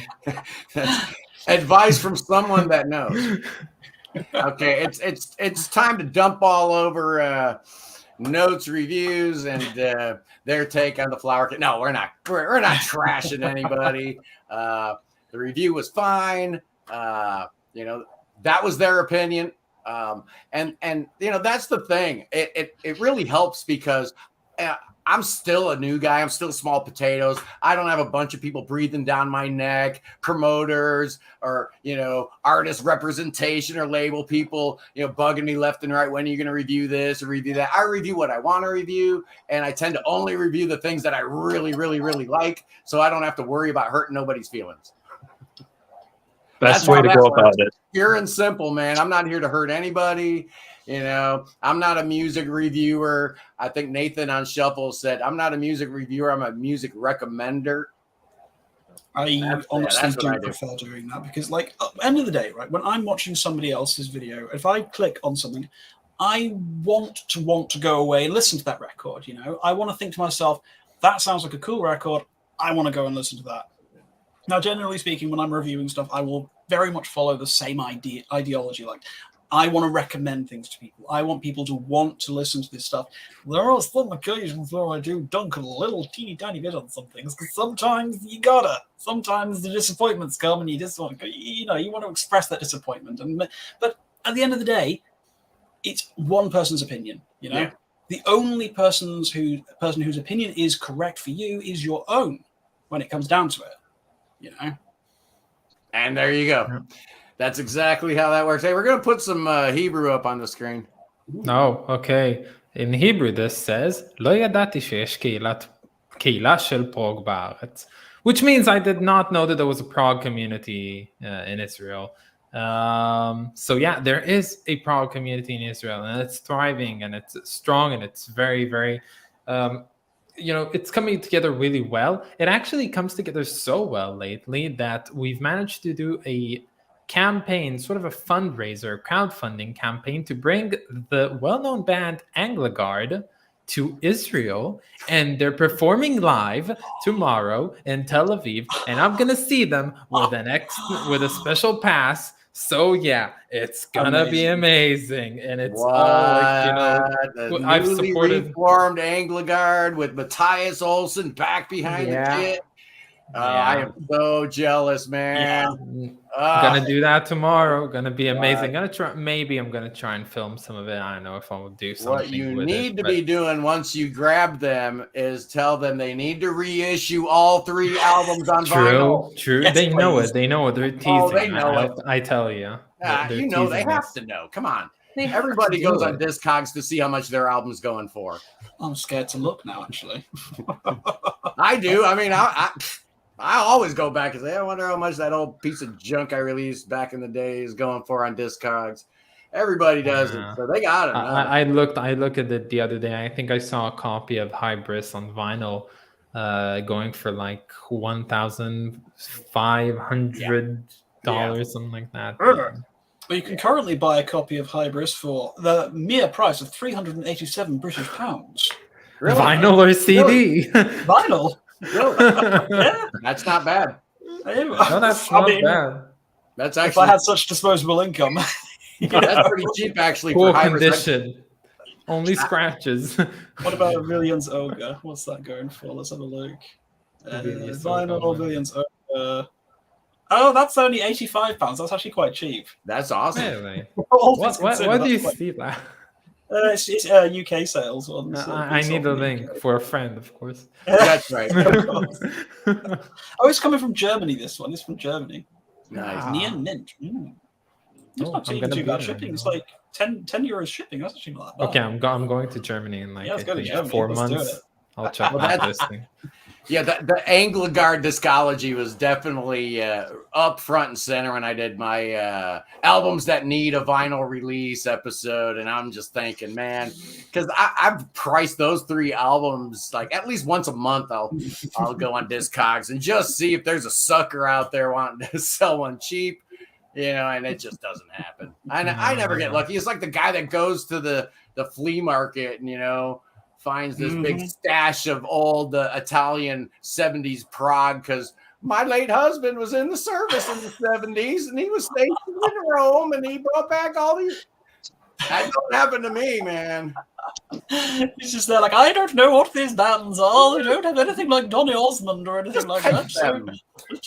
That's advice from someone that knows. Okay, it's time to dump all over notes, reviews, and their take on the flower kit. No, we're not trashing anybody. The review was fine. You know, that was their opinion. And you know, that's the thing. It really helps because I'm still a new guy. I'm still small potatoes. I don't have a bunch of people breathing down my neck, promoters or, you know, artist representation or label people, you know, bugging me left and right. When are you going to review this or review that? I review what I want to review. And I tend to only review the things that I really, really, really like. So I don't have to worry about hurting nobody's feelings. Best way to go about it. Pure and simple, man. I'm not here to hurt anybody. You know, I'm not a music reviewer. I think Nathan on Shuffle said, I'm not a music reviewer. I'm a music recommender. I honestly do prefer doing that because, like, at the end of the day, right, when I'm watching somebody else's video, if I click on something, I want to go away and listen to that record, you know? I want to think to myself, that sounds like a cool record. I want to go and listen to that. Now, generally speaking, when I'm reviewing stuff, I will very much follow the same ideology. Like, I want to recommend things to people. I want people to want to listen to this stuff. There are some occasions where I do dunk a little teeny tiny bit on some things because sometimes you gotta. Sometimes the disappointments come and you just want to, you know, you want to express that disappointment. But at the end of the day, it's one person's opinion. You know, the only person whose opinion is correct for you is your own when it comes down to it. You know, and there you go. That's exactly how that works. Hey, we're going to put some Hebrew up on the screen. Oh, okay. In Hebrew, this says, "Lo yadati sheyesh keila shel prog ba'aretz," which means I did not know that there was a prog community in Israel. So yeah, there is a prog community in Israel, and it's thriving, and it's strong, and it's very, very, you know, it's coming together really well. It actually comes together so well lately that we've managed to do a campaign, sort of a fundraiser, crowdfunding campaign to bring the well-known band Anglagard to Israel, and they're performing live tomorrow in Tel Aviv, and I'm gonna see them with a special pass. So yeah, it's gonna be amazing, and it's all like, you know, I've supported reformed Anglagard with Matthias Olsen back behind the kit. I am so jealous, man. I'm gonna do that tomorrow. Gonna be amazing. I'm gonna try and film some of it. I don't know if I'll do something. What you need to be doing once you grab them is tell them they need to reissue all 3 albums on vinyl. True. Yes, they know it. They know it. They're teasing. Oh, they know it. I tell you. You know, they have to know. Come on. Everybody goes on Discogs to see how much their album's going for. I'm scared to look now, actually. I do. I mean, I always go back and say, I wonder how much that old piece of junk I released back in the day is going for on Discogs. Everybody does it, so they got it. I looked at it the other day. I think I saw a copy of Hybris on vinyl going for like $1,500, something like that. Well, you can currently buy a copy of Hybris for the mere price of £387 British. Really? Vinyl or CD? Really? Vinyl. Really? Yeah, that's not bad. No, that's not bad. That's actually, if I had such disposable income, that's pretty cheap actually. Poor condition, only scratches. What about a Villians Ogre? What's that going for? Let's have a look. Vinyl Villians Ogre. Oh, that's only £85. That's actually quite cheap. That's awesome. Really? All What, things what, considered, what do you that's quite- see that? It's UK sales ones. I need a link for a friend, of course. That's right. Oh, it's coming from Germany. This one is from Germany. Nice. Near mint. Mm. It's Oh, not I'm gonna too be bad there shipping. It's now. like 10 euros shipping. That's actually not that bad. Okay, I'm going to Germany in like Yeah, let's go to I think Germany. 4 Let's do months. it. I'll check Well, out that's- this thing. Yeah, the Angligard discology was definitely up front and center when I did my albums that need a vinyl release episode, and I'm just thinking, man, because I've priced those 3 albums like at least once a month. I'll go on Discogs and just see if there's a sucker out there wanting to sell one cheap, and it just doesn't happen. I never get lucky. It's like the guy that goes to the flea market and finds this big stash of old Italian 70s prog because my late husband was in the service in the 70s and he was stationed in Rome and he brought back all these. That don't happen to me, man. It's just they're like, I don't know what these bands are. They don't have anything like Donny Osmond or anything Just like take that. So them.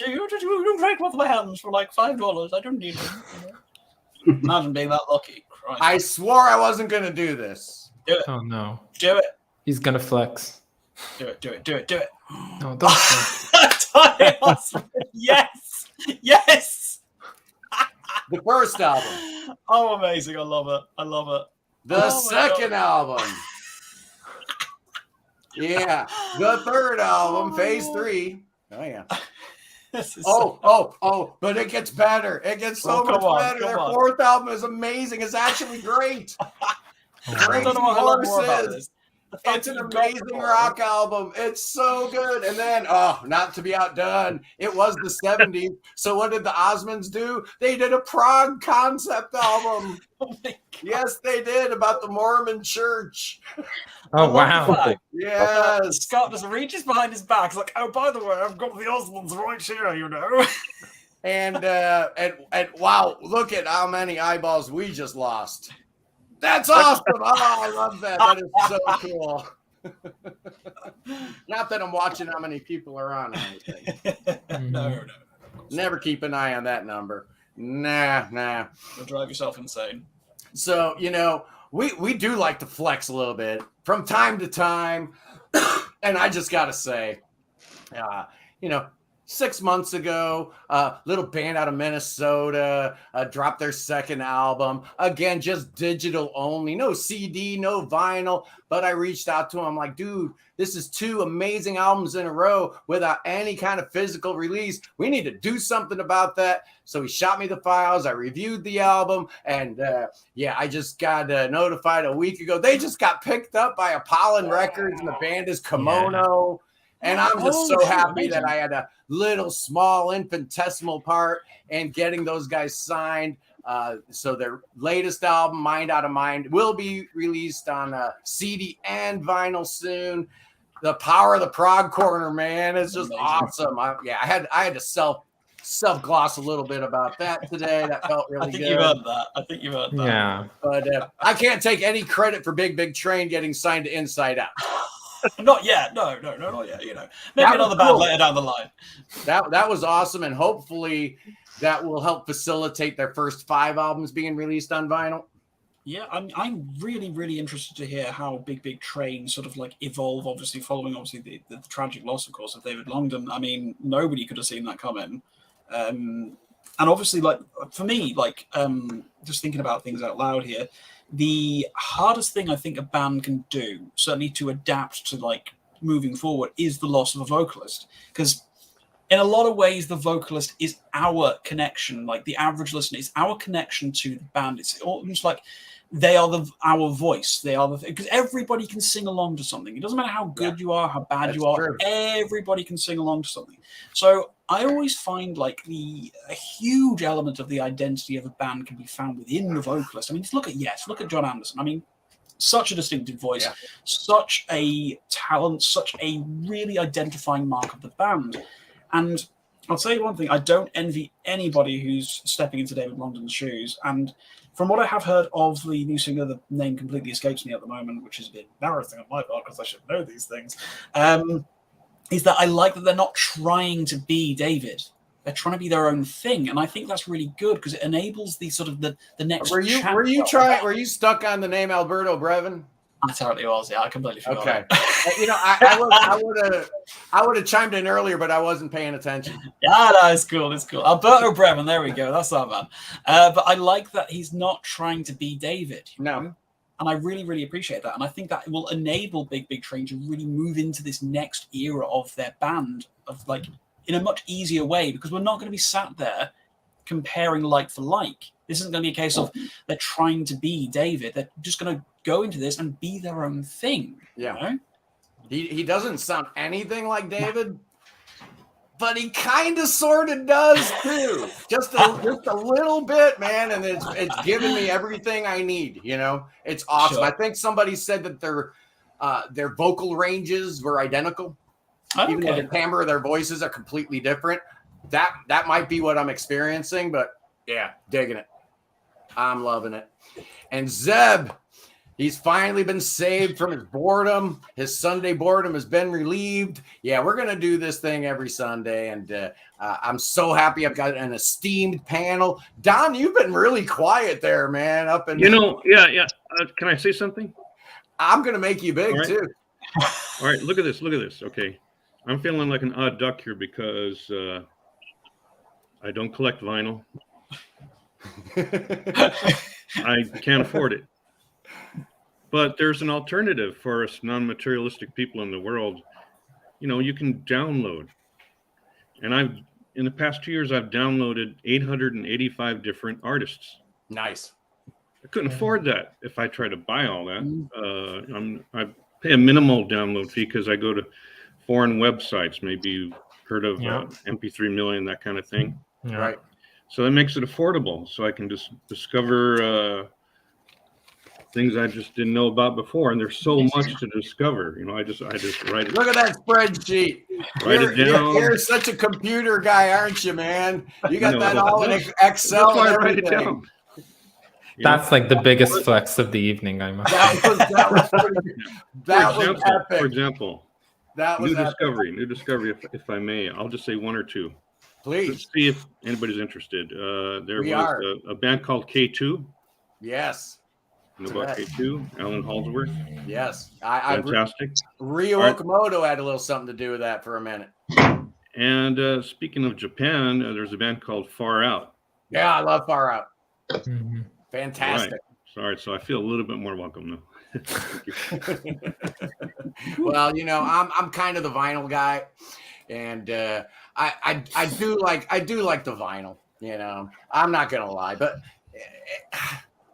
you break with my hands for like $5. I don't need them. Imagine being that lucky. Christ. I swore I wasn't going to do this. Do it. Oh no, Do it. he's gonna flex. Do it. Do it. Do it. Do it. No, don't flex. Donny Osmond. Yes. Yes. The first album. Oh, amazing. I love it. I love it. The Oh my second album. Yeah. The third album, phase 3. Oh, yeah. This is But it gets better. It gets so come much on, better. come Their on. 4th album is amazing. It's actually great. I don't know what I love more about Horses. this. The fact It's an that you've got amazing them all. rock album. It's so good. And then, not to be outdone, it was the 70s. So what did the Osmonds do? They did a prog concept album. Oh my God. Yes, they did, about the Mormon church. Oh I love the wow. fact Yes. Scott just reaches behind his back. He's like, oh, by the way, I've got the Osmonds right here, And wow, look at how many eyeballs we just lost. That's awesome. Oh, I love that. That is so cool. Not that I'm watching how many people are on or anything. No. Never keep an eye on that number. Nah. You'll drive yourself insane. So, we do like to flex a little bit from time to time. And I just got to say, 6 months ago, a little band out of Minnesota dropped their second album. Again, just digital only, no CD, no vinyl. But I reached out to him. I'm like, dude, this is 2 amazing albums in a row without any kind of physical release. We need to do something about that. So he shot me the files. I reviewed the album. And I just got notified a week ago. They just got picked up by Apollon Records and the band is Kimono. Yeah. And I'm just so happy that I had a little small infinitesimal part in getting those guys signed. So their latest album, Mind Out of Mind, will be released on CD and vinyl soon. The power of the prog corner, man, it's just awesome. I had to self gloss a little bit about that today. That felt really good. I think you've heard that. Yeah. But I can't take any credit for Big Train getting signed to Inside Out. Not yet. No, not yet. Maybe another band later down the line. That was awesome, and hopefully that will help facilitate their first 5 albums being released on vinyl. Yeah, I'm really, really interested to hear how Big Train sort of like evolve. Obviously, following the tragic loss, of course, of David Longdon. I mean, nobody could have seen that coming. And obviously, like for me, like just thinking about things out loud here. The hardest thing I think a band can do, certainly to adapt to like moving forward, is the loss of a vocalist. Because in a lot of ways, the vocalist is our connection, like the average listener, it's our connection to the band. It's almost like they are our voice. They are because everybody can sing along to something. It doesn't matter how good you are, how bad you are. True. Everybody can sing along to something. So I always find like a huge element of the identity of a band can be found within the vocalist. I mean, look at John Anderson. I mean, such a distinctive voice, such a talent, such a really identifying mark of the band. And I'll tell you one thing, I don't envy anybody who's stepping into David Longdon's shoes. And from what I have heard of the new singer, the name completely escapes me at the moment, which is a bit embarrassing on my part because I should know these things, is that I like that they're not trying to be David. They're trying to be their own thing, and I think that's really good because it enables the sort of the next. Were you stuck on the name Alberto Brevin? I totally was. Yeah, I completely forgot. Okay. I would have chimed in earlier, but I wasn't paying attention. Yeah, no, it's cool. It's cool. Alberto Brevin. There we go. That's our man. But I like that he's not trying to be David. No. And I really, really appreciate that. And I think that will enable Big Big Train to really move into this next era of their band of like in a much easier way, because we're not going to be sat there comparing like for like. This isn't going to be a case of they're trying to be David. They're just going to go into this and be their own thing. Yeah. You know? He doesn't sound anything like David, but he kind of sort of does too. Just a little bit, man, and it's giving me everything I need, you know? It's awesome. Sure. I think somebody said that their vocal ranges were identical. Okay. Even though the timbre of their voices are completely different. That might be what I'm experiencing, but yeah, digging it. I'm loving it. And Zeb, he's finally been saved from his boredom. His Sunday boredom has been relieved. Yeah, we're going to do this thing every Sunday, and I'm so happy I've got an esteemed panel. Don, you've been really quiet there, man. Yeah. Can I say something? I'm going to make you big, too. All right, look at this. Okay. I'm feeling like an odd duck here because I don't collect vinyl. I can't afford it. But there's an alternative for us non-materialistic people in the world. You know, you can download. And in the past 2 years, I've downloaded 885 different artists. Nice. I couldn't afford that if I try to buy all that. I pay a minimal download fee because I go to foreign websites. Maybe you've heard of MP3 Million, that kind of thing. Yeah. Right. So that makes it affordable. So I can just discover things I just didn't know about before. And there's so much to discover. You know, I just write it. Look at that spreadsheet. Write it down. You're such a computer guy, aren't you, man? You got that all in Excel and everything. Write it down. That's like the biggest flex of the evening, I must say. That was epic. For example, that was new discovery, if I may. I'll just say one or two. Please. Let's see if anybody's interested. There was a band called K2. Yes. You know about K2? Alan Halsworth? Yes. Fantastic. Ryo Okamoto had a little something to do with that for a minute. And speaking of Japan, there's a band called Far Out. Yeah, I love Far Out. Mm-hmm. Fantastic. Right. Sorry, so I feel a little bit more welcome now. Well, you know, I'm kind of the vinyl guy, and I do like the vinyl. You know, I'm not gonna lie, but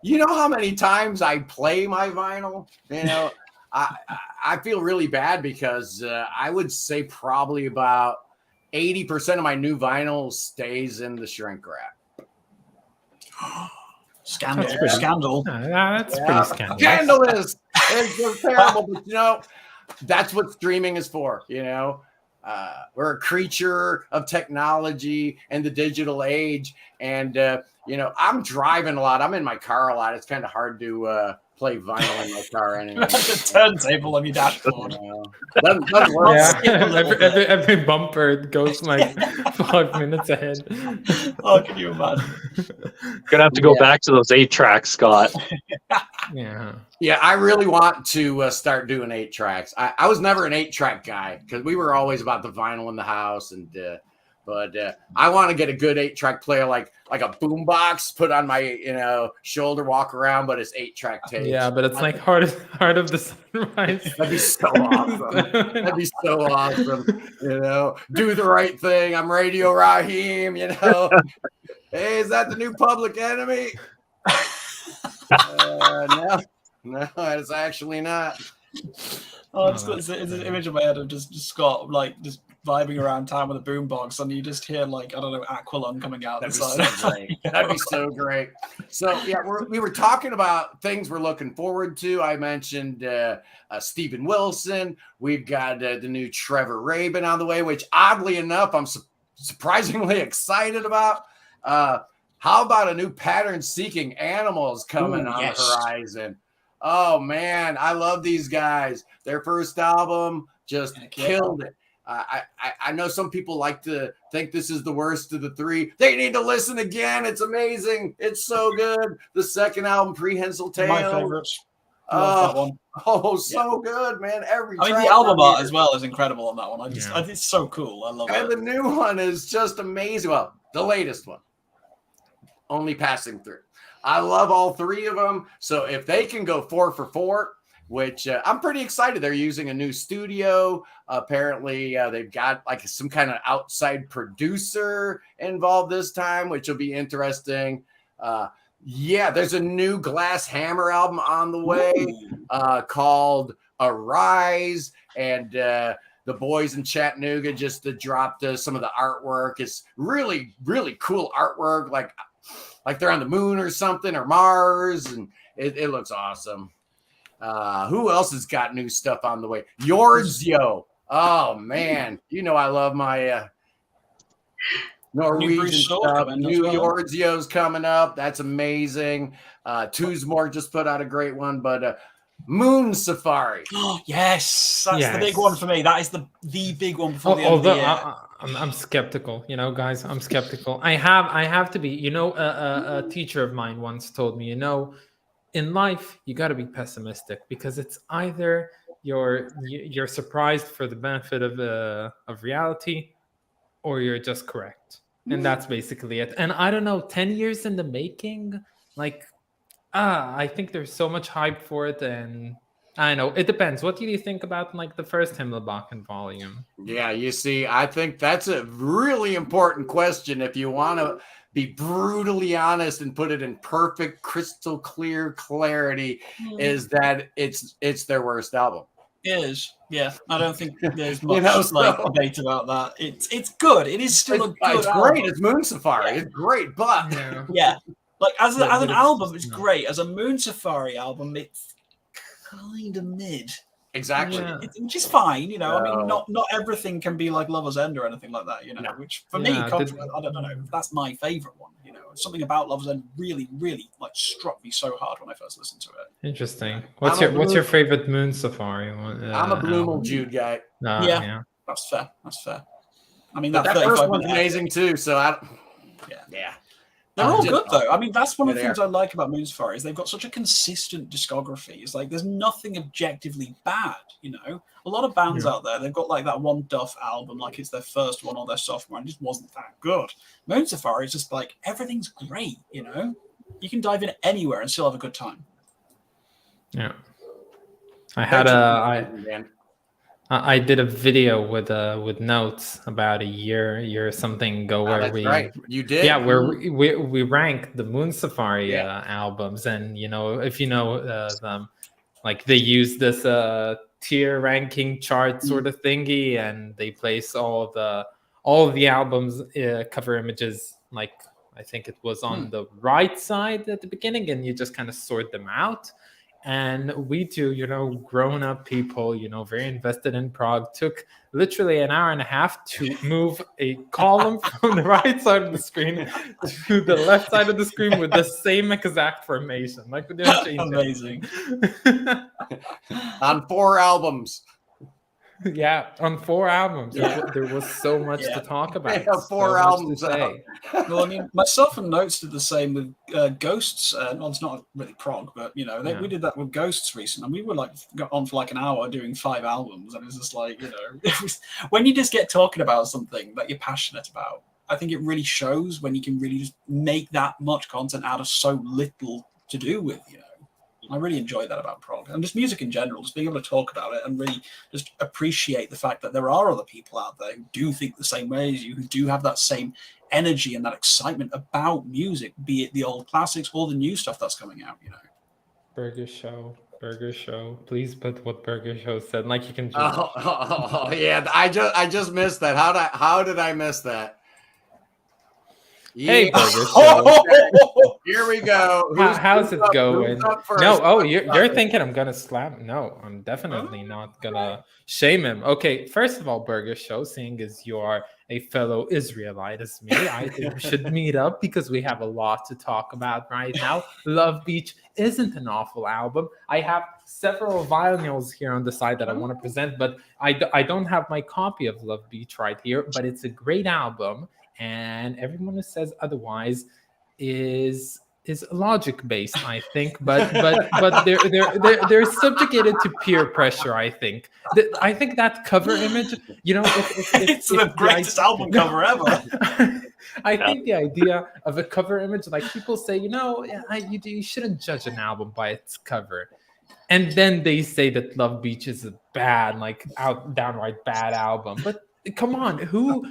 you know how many times I play my vinyl? You know, I feel really bad because I would say probably about 80% of my new vinyl stays in the shrink wrap. Scandal. That's Scandal. That's pretty scandalous. Scandalous. It's just terrible, but you know, that's what streaming is for. You know, we're a creature of technology and the digital age, and you know, I'm driving a lot. I'm in my car a lot. It's kind of hard to play vinyl in my car anyway. That's a turntable on your dashboard. Doesn't work. Yeah. Every bumper goes like 5 minutes ahead. Oh, can you imagine? Gonna have to go back to those 8-tracks, Scott. Yeah, I really want to start doing 8 tracks. I was never an 8-track guy because we were always about the vinyl in the house, and but I want to get a good 8-track player, like a boombox, put on my shoulder, walk around, but it's 8-track tape. Yeah, but it's like Heart of the Sunrise. That'd be so awesome. That'd be so awesome. You know, Do the Right Thing. I'm Radio Raheem. You know, hey, is that the new Public Enemy? No, it's actually not. Oh, it's an image in my head of just Scott like just vibing around town with a boombox, and you just hear like, I don't know, Aqualung coming out. That'd be so great. That'd be so great. So yeah, we were talking about things we're looking forward to. I mentioned Steven Wilson. We've got the new Trevor Rabin on the way, which oddly enough, I'm surprisingly excited about. How about a new Pattern Seeking Animals coming on the horizon? Oh man, I love these guys. Their first album just killed it. I know some people like to think this is the worst of the three. They need to listen again. It's amazing. It's so good. The second album, Prehensile Tale. My favorites. Love that one. Oh, so good, man. Every I mean, track the album on art here. as well is incredible on that one. It's so cool. I love it. And the new one is just amazing. Well, the latest one. Only passing through. I love all three of them. So if they can go 4 for 4, which I'm pretty excited. They're using a new studio. Apparently, they've got like some kind of outside producer involved this time, which will be interesting. Yeah, there's a new Glass Hammer album on the way called Arise. And the boys in Chattanooga just dropped some of the artwork. It's really, really cool artwork, like they're on the moon or something, or Mars, and it looks awesome. Who else has got new stuff on the way? Yorzio. Oh man, you know I love my Norwegian stuff. New Yorzio's coming up. That's amazing. Tuzmore just put out a great one, but Moon Safari. Oh yes, that's the big one for me. That is the big one before the end of the year. I'm skeptical, guys. I'm skeptical. I have to be. A teacher of mine once told me, in life you got to be pessimistic, because it's either you're surprised for the benefit of reality, or you're just correct, and that's basically it. And I don't know, 10 years in the making, I think there's so much hype for it, and I know it depends. What do you think about the first Himmelbachen volume? Yeah, you see, I think that's a really important question. If you want to be brutally honest and put it in perfect, crystal clear clarity, is that it's their worst album. It is, yeah. I don't think there's much debate about that. It's good. It is still a good album. It's great. It's Moon Safari. Yeah. It's great, but yeah. As an album, it's great. As a Moon Safari album, it's kind of mid. Exactly. Yeah. Which is fine, I mean, not everything can be like Lover's End or anything like that, No. Which for me, I don't know. That's my favorite one. Something about Lover's End really, really struck me so hard when I first listened to it. Interesting. What's your favorite Moon Safari one? I'm a Blumel Jude guy. Yeah, that's fair. That's fair. I mean, that first one's amazing too. So yeah. They're all good though. I mean, that's one of the things I like about Moon Safari is they've got such a consistent discography. It's like there's nothing objectively bad. A lot of bands out there, they've got that one Duff album, like it's their first one or their sophomore, and it just wasn't that good. Moon Safari is just everything's great. You can dive in anywhere and still have a good time. Yeah, I did a video with notes about a year something ago where you did where we ranked the Moon Safari albums, and if you know them, they use this tier ranking chart sort of thingy, and they place all of the albums cover images, I think it was on the right side at the beginning, and you just kind of sort them out. And we two, grown up people, very invested in prog, took literally an hour and a half to move a column from the right side of the screen to the left side of the screen with the same exact formation. We didn't change Amazing. On 4 albums. Yeah, on 4 albums. Yeah. There was so much to talk about. Yeah, 4 albums to say. Well, I mean, myself and Notes did the same with Ghosts. Well, it's not really prog, but we did that with Ghosts recently, and we were got on for an hour doing 5 albums, and it was just when you just get talking about something that you're passionate about, I think it really shows when you can really just make that much content out of so little to do with. I really enjoy that about prog and just music in general, just being able to talk about it and really just appreciate the fact that there are other people out there who do think the same way as you, who do have that same energy and that excitement about music, be it the old classics or the new stuff that's coming out, Burger Show. Please put what Burger Show said. You can just... Oh, yeah. I just missed that. How did I miss that? Hey, Burger Show. Here we go. How's it going? First? No, you're thinking I'm gonna slap. No, I'm definitely not gonna shame him. Okay, first of all, Burger Show, seeing as you are a fellow Israelite as me, I think we should meet up because we have a lot to talk about right now. Love Beach isn't an awful album. I have several vinyls here on the side that I want to present, but I don't have my copy of Love Beach right here, but it's a great album, and everyone who says otherwise is logic based, I think, but they're subjugated to peer pressure. I think that cover image, it's the greatest album cover ever. I think the idea of a cover image, like people say, you shouldn't judge an album by its cover, and then they say that Love Beach is a bad, downright bad album, but. Come on, who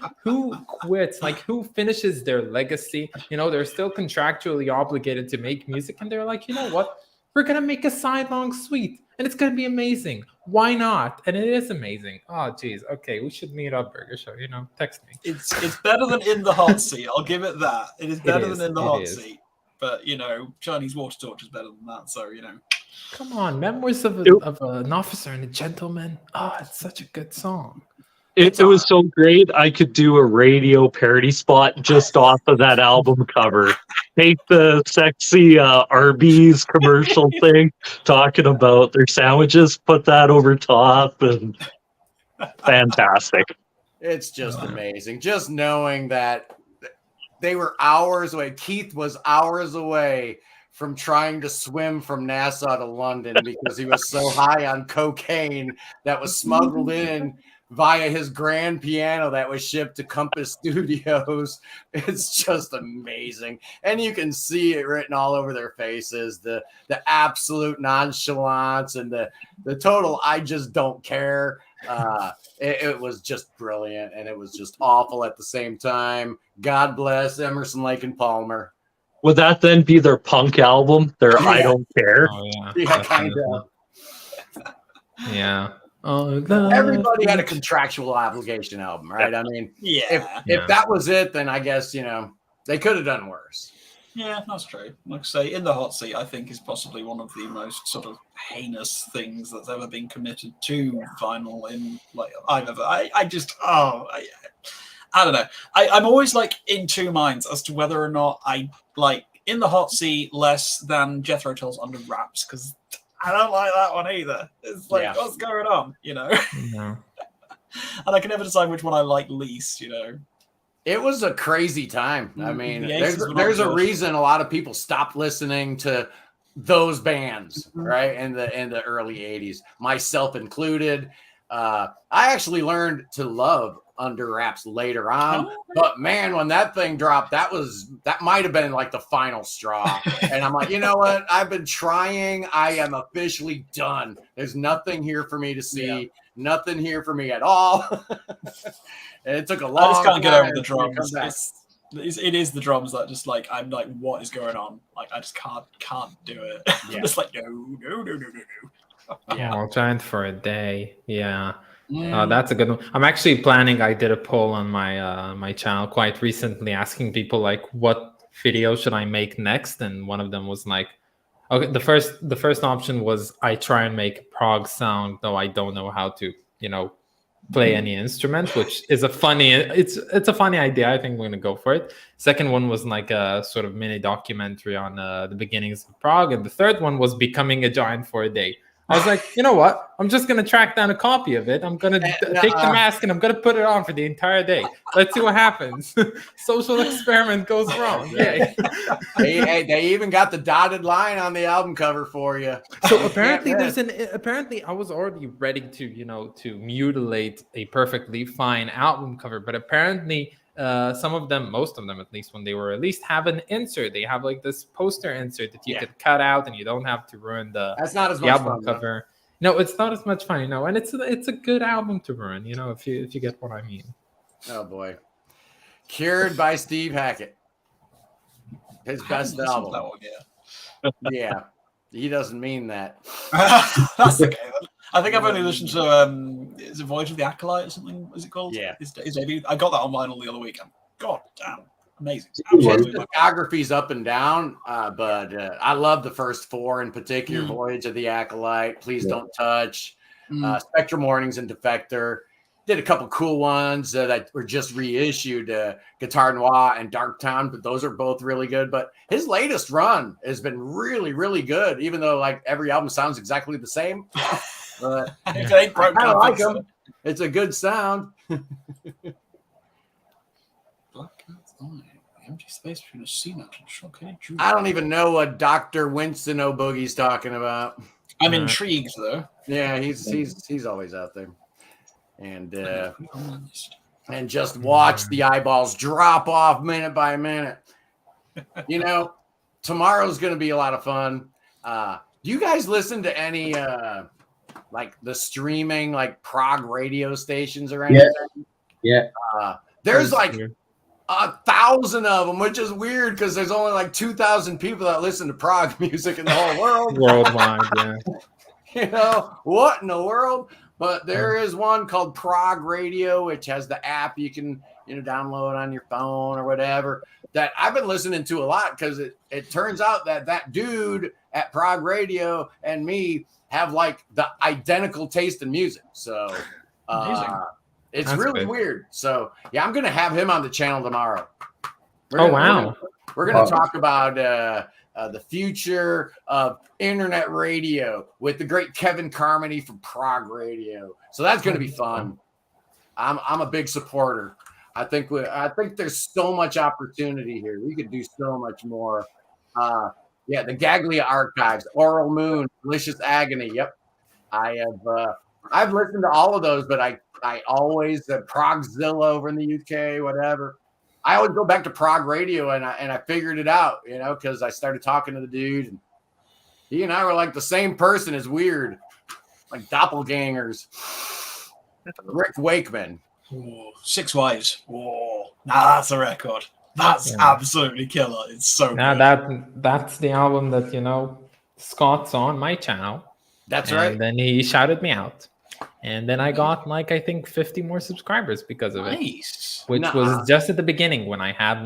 quits? Like, who finishes their legacy? They're still contractually obligated to make music, and they're like, you know what? We're gonna make a sidelong suite, and it's gonna be amazing. Why not? And it is amazing. Oh, geez. Okay, we should meet up, Burger Show. Text me. It's better than In the Hot Seat. I'll give it that. It is better than In the Hot Seat. But Chinese Water Torch is better than that. So Come on, Memoirs of an Officer and a Gentleman. Oh, it's such a good song. It was so great. I could do a radio parody spot just off of that album cover. Take the sexy Arby's commercial thing talking about their sandwiches, put that over top, and fantastic. It's just amazing. Just knowing that they were hours away. Keith was hours away from trying to swim from Nassau to London because he was so high on cocaine that was smuggled in via his grand piano that was shipped to Compass Studios. It's just amazing. And you can see it written all over their faces, the absolute nonchalance and the total I just don't care. It was just brilliant, and it was just awful at the same time. God bless Emerson, Lake and Palmer. Would that then be their punk album? Their I Don't Care? Oh, yeah. Yeah, kind of. Yeah. Everybody had a contractual obligation album, right? I mean, if that was it, then I guess, they could have done worse. Yeah, that's true. Like I say, In the Hot Seat, I think, is possibly one of the most sort of heinous things that's ever been committed to vinyl in I've ever. I don't know. I'm always in two minds as to whether or not I like In the Hot Seat less than Jethro Tull's Under Wraps, because I don't like that one either. It's what's going on, Yeah. And I can never decide which one I like least, It was a crazy time. I mean, there's a reason a lot of people stopped listening to those bands, right? In the early 80s, myself included. I actually learned to love Under Wraps later on, but man, when that thing dropped, that might have been the final straw. And I'm like, you know what? I've been trying. I am officially done. There's nothing here for me to see. Nothing here for me at all. And it took a long time. I just can't get over the drums. It is the drums that just I'm like, what is going on? I just can't do it. Yeah. I'm just no. Yeah, Giant for a Day. Yeah. That's a good one. I'm actually planning. I did a poll on my channel quite recently, asking people what video should I make next, and one of them was okay. The first option was I try and make a prog song, though I don't know how to play any instrument, which is a funny idea. I think we're gonna go for it. Second one was a sort of mini documentary on the beginnings of prog, and the third one was becoming a giant for a day. I was like, you know what? I'm just going to track down a copy of it. I'm going to take the mask and I'm going to put it on for the entire day. Let's see what happens. Social experiment goes wrong. Yay. They even got the dotted line on the album cover for you. So apparently apparently I was already ready to mutilate a perfectly fine album cover, but apparently some of them, most of them at least, when they were released, have an insert. They have this poster insert that you could cut out, and you don't have to ruin That's not as much album fun, cover. No, it's not as much fun, and it's a good album to ruin, if you get what I mean. Oh boy, Cured by Steve Hackett, his best album. That one, yeah, he doesn't mean that. That's okay. I think I've only listened to is it Voyage of the Acolyte or something? Is it called? Yeah. His debut. I got that on vinyl the other weekend. God damn. Amazing. Biography's up and down, but I love the first 4 in particular. Voyage of the Acolyte, Please Don't Touch, Spectrum Warnings and Defector. Did a couple cool ones that were just reissued, Guitar Noir and Darktown, but those are both really good. But his latest run has been really, really good, even though like every album sounds exactly the same. But I kind of like them. It's a good sound. Empty space between a C nut and shock. I don't even know what Dr. Winston O'Boogie's talking about. I'm intrigued though. Yeah, he's always out there. And just watch the eyeballs drop off minute by minute. You know, tomorrow's going to be a lot of fun. Do you guys listen to any like the streaming like prog radio stations or anything? Yeah. There's like 1,000 of them, which is weird because there's only like 2,000 people that listen to prog music in the whole world. Worldwide, yeah. You know, what in the world? But there is one called Prog Radio, which has the app you can, download on your phone or whatever, that I've been listening to a lot because it turns out that dude at Prog Radio and me have like the identical taste in music. So it's That's really good. weird. So yeah, I'm going to have him on the channel tomorrow. Wow. We're going to talk about the future of internet radio with the great Kevin Carmody from Prog Radio. So that's going to be fun. I'm a big supporter. I think there's so much opportunity here. We could do so much more. The Gaglia Archives, Oral Moon, Delicious Agony. Yep. I've listened to all of those, but I always Progzilla over in the UK, whatever. I always go back to Prog Radio, and I figured it out, because I started talking to the dude, and he and I were like the same person. Is weird, like doppelgangers. Rick Wakeman. Ooh, 6 Wives. Whoa, that's a record. That's absolutely killer. It's so good. That's the album that Scott's on my channel. That's right. And then he shouted me out. And then I got I think 50 more subscribers because of it. Which was just at the beginning when I had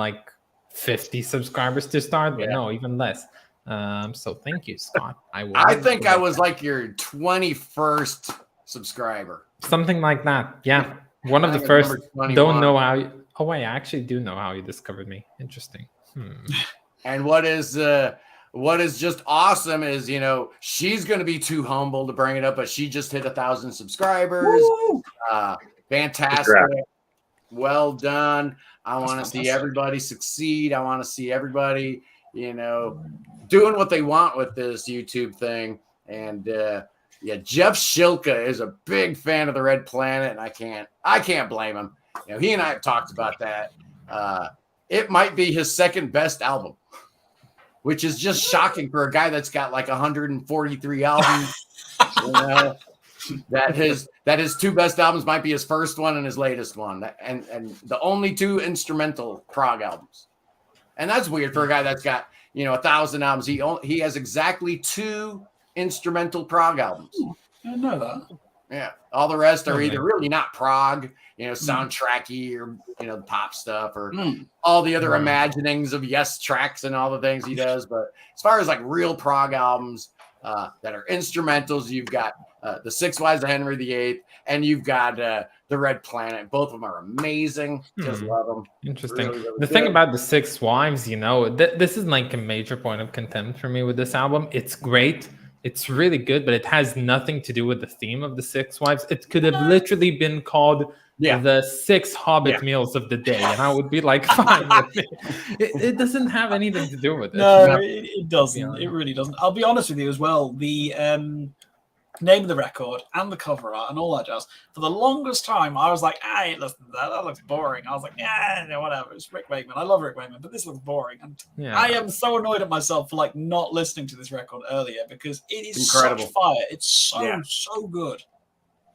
50 subscribers to start, but no, even less. So thank you, Scott. I think I was like your 21st subscriber. Something like that. Yeah. One of the first. Don't know how you, oh wait, I actually do know how you discovered me. Interesting. And what is just awesome is, she's going to be too humble to bring it up, but she just hit 1,000 subscribers. Fantastic. Well done. I want to see everybody succeed. I want to see everybody, doing what they want with this YouTube thing. And Jeff Shilka is a big fan of the Red Planet, and I can't blame him. He and I have talked about that. It might be his second best album, which is just shocking for a guy that's got 143 albums. That his 2 best albums might be his first one and his latest one, and the only 2 instrumental prog albums. And that's weird for a guy that's got 1,000 albums. He has exactly 2 instrumental prog albums. I didn't know that. Yeah, all the rest are either really not prog, soundtracky, or the pop stuff, or all the other imaginings of Yes tracks and all the things he does. But as far as real prog albums that are instrumentals, you've got the 6 Wives of Henry VIII, and you've got the Red Planet. Both of them are amazing. Just love them. Interesting. Really, really the thing about the 6 Wives, this is a major point of contempt for me with this album. It's great. It's really good, but it has nothing to do with the theme of the 6 Wives. It could have literally been called the 6 Hobbit meals of the day, and I would be fine with it. It doesn't have anything to do with it. No, it doesn't. It really doesn't. I'll be honest with you as well. The name of the record and the cover art and all that jazz. For the longest time, I was like, I ain't listening to that. That looks boring. I was like, whatever. It's Rick Wakeman. I love Rick Wakeman, but this looks boring. And I am so annoyed at myself for not listening to this record earlier because it is incredible. Such fire. It's so good.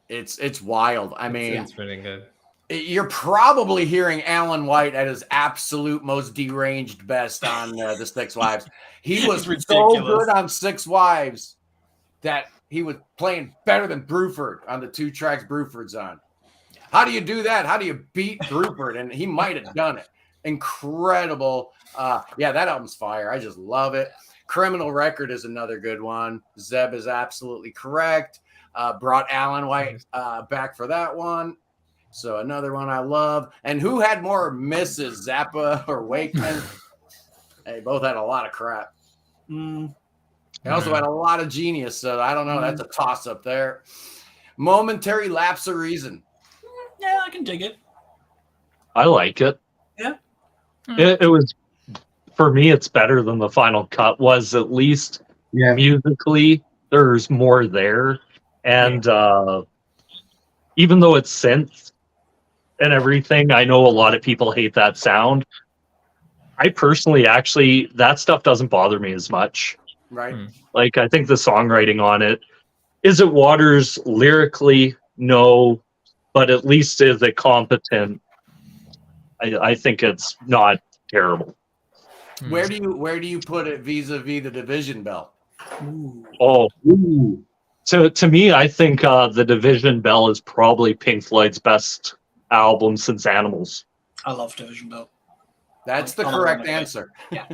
It's wild. I mean, it's really good. You're probably hearing Alan White at his absolute most deranged best on the 6 Wives. He was so good on 6 Wives that he was playing better than Bruford on the 2 tracks Bruford's on. How do you do that? How do you beat Bruford? And he might have done it. incredible. Yeah, that album's fire. I just love it. Criminal Record is another good one. Zeb is absolutely correct. Brought Alan White back for that one. So another one I love. And who had more misses, Zappa or Wakeman? They both had a lot of crap. They also had a lot of genius. So I don't know. That's a toss up there. Momentary Lapse of Reason. Yeah, I can dig it. I like it. Yeah. It was, for me, it's better than the final cut was, at least musically. There's more there. And even though it's synth and everything, I know a lot of people hate that sound. I personally, actually, that stuff doesn't bother me as much. Right. Like, I think the songwriting on it, is it Waters lyrically? No. But at least is it competent? I think it's not terrible. Where do you put it vis-a-vis the Division Bell? To me, I think the Division Bell is probably Pink Floyd's best album since Animals. I love Division Bell. That's the correct answer. Yeah.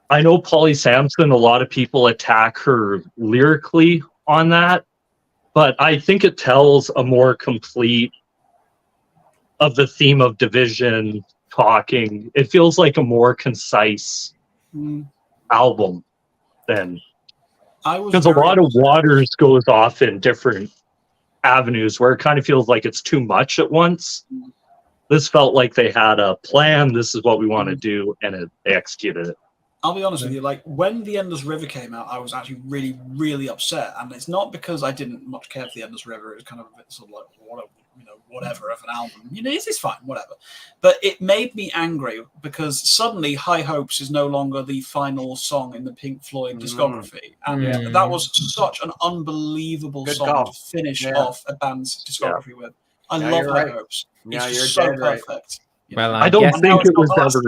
I know Polly Sampson, a lot of people attack her lyrically on that, but I think it tells a more complete of the theme of Division talking. It feels like a more concise album than, because a lot of Waters goes off in different avenues where it kind of feels like it's too much at once. This felt like they had a plan. This is what we want to do, and they executed it. I'll be honest with you, like when The Endless River came out, I was actually really, really upset. And it's not because I didn't much care for The Endless River. It was kind of a bit sort of like, whatever of an album. It's fine, whatever. But it made me angry because suddenly High Hopes is no longer the final song in the Pink Floyd discography. And that was such an unbelievable song to finish off a band's discography with. I love High Hopes. Yeah, it's you're so dead right. perfect. Well, I don't think it was ever.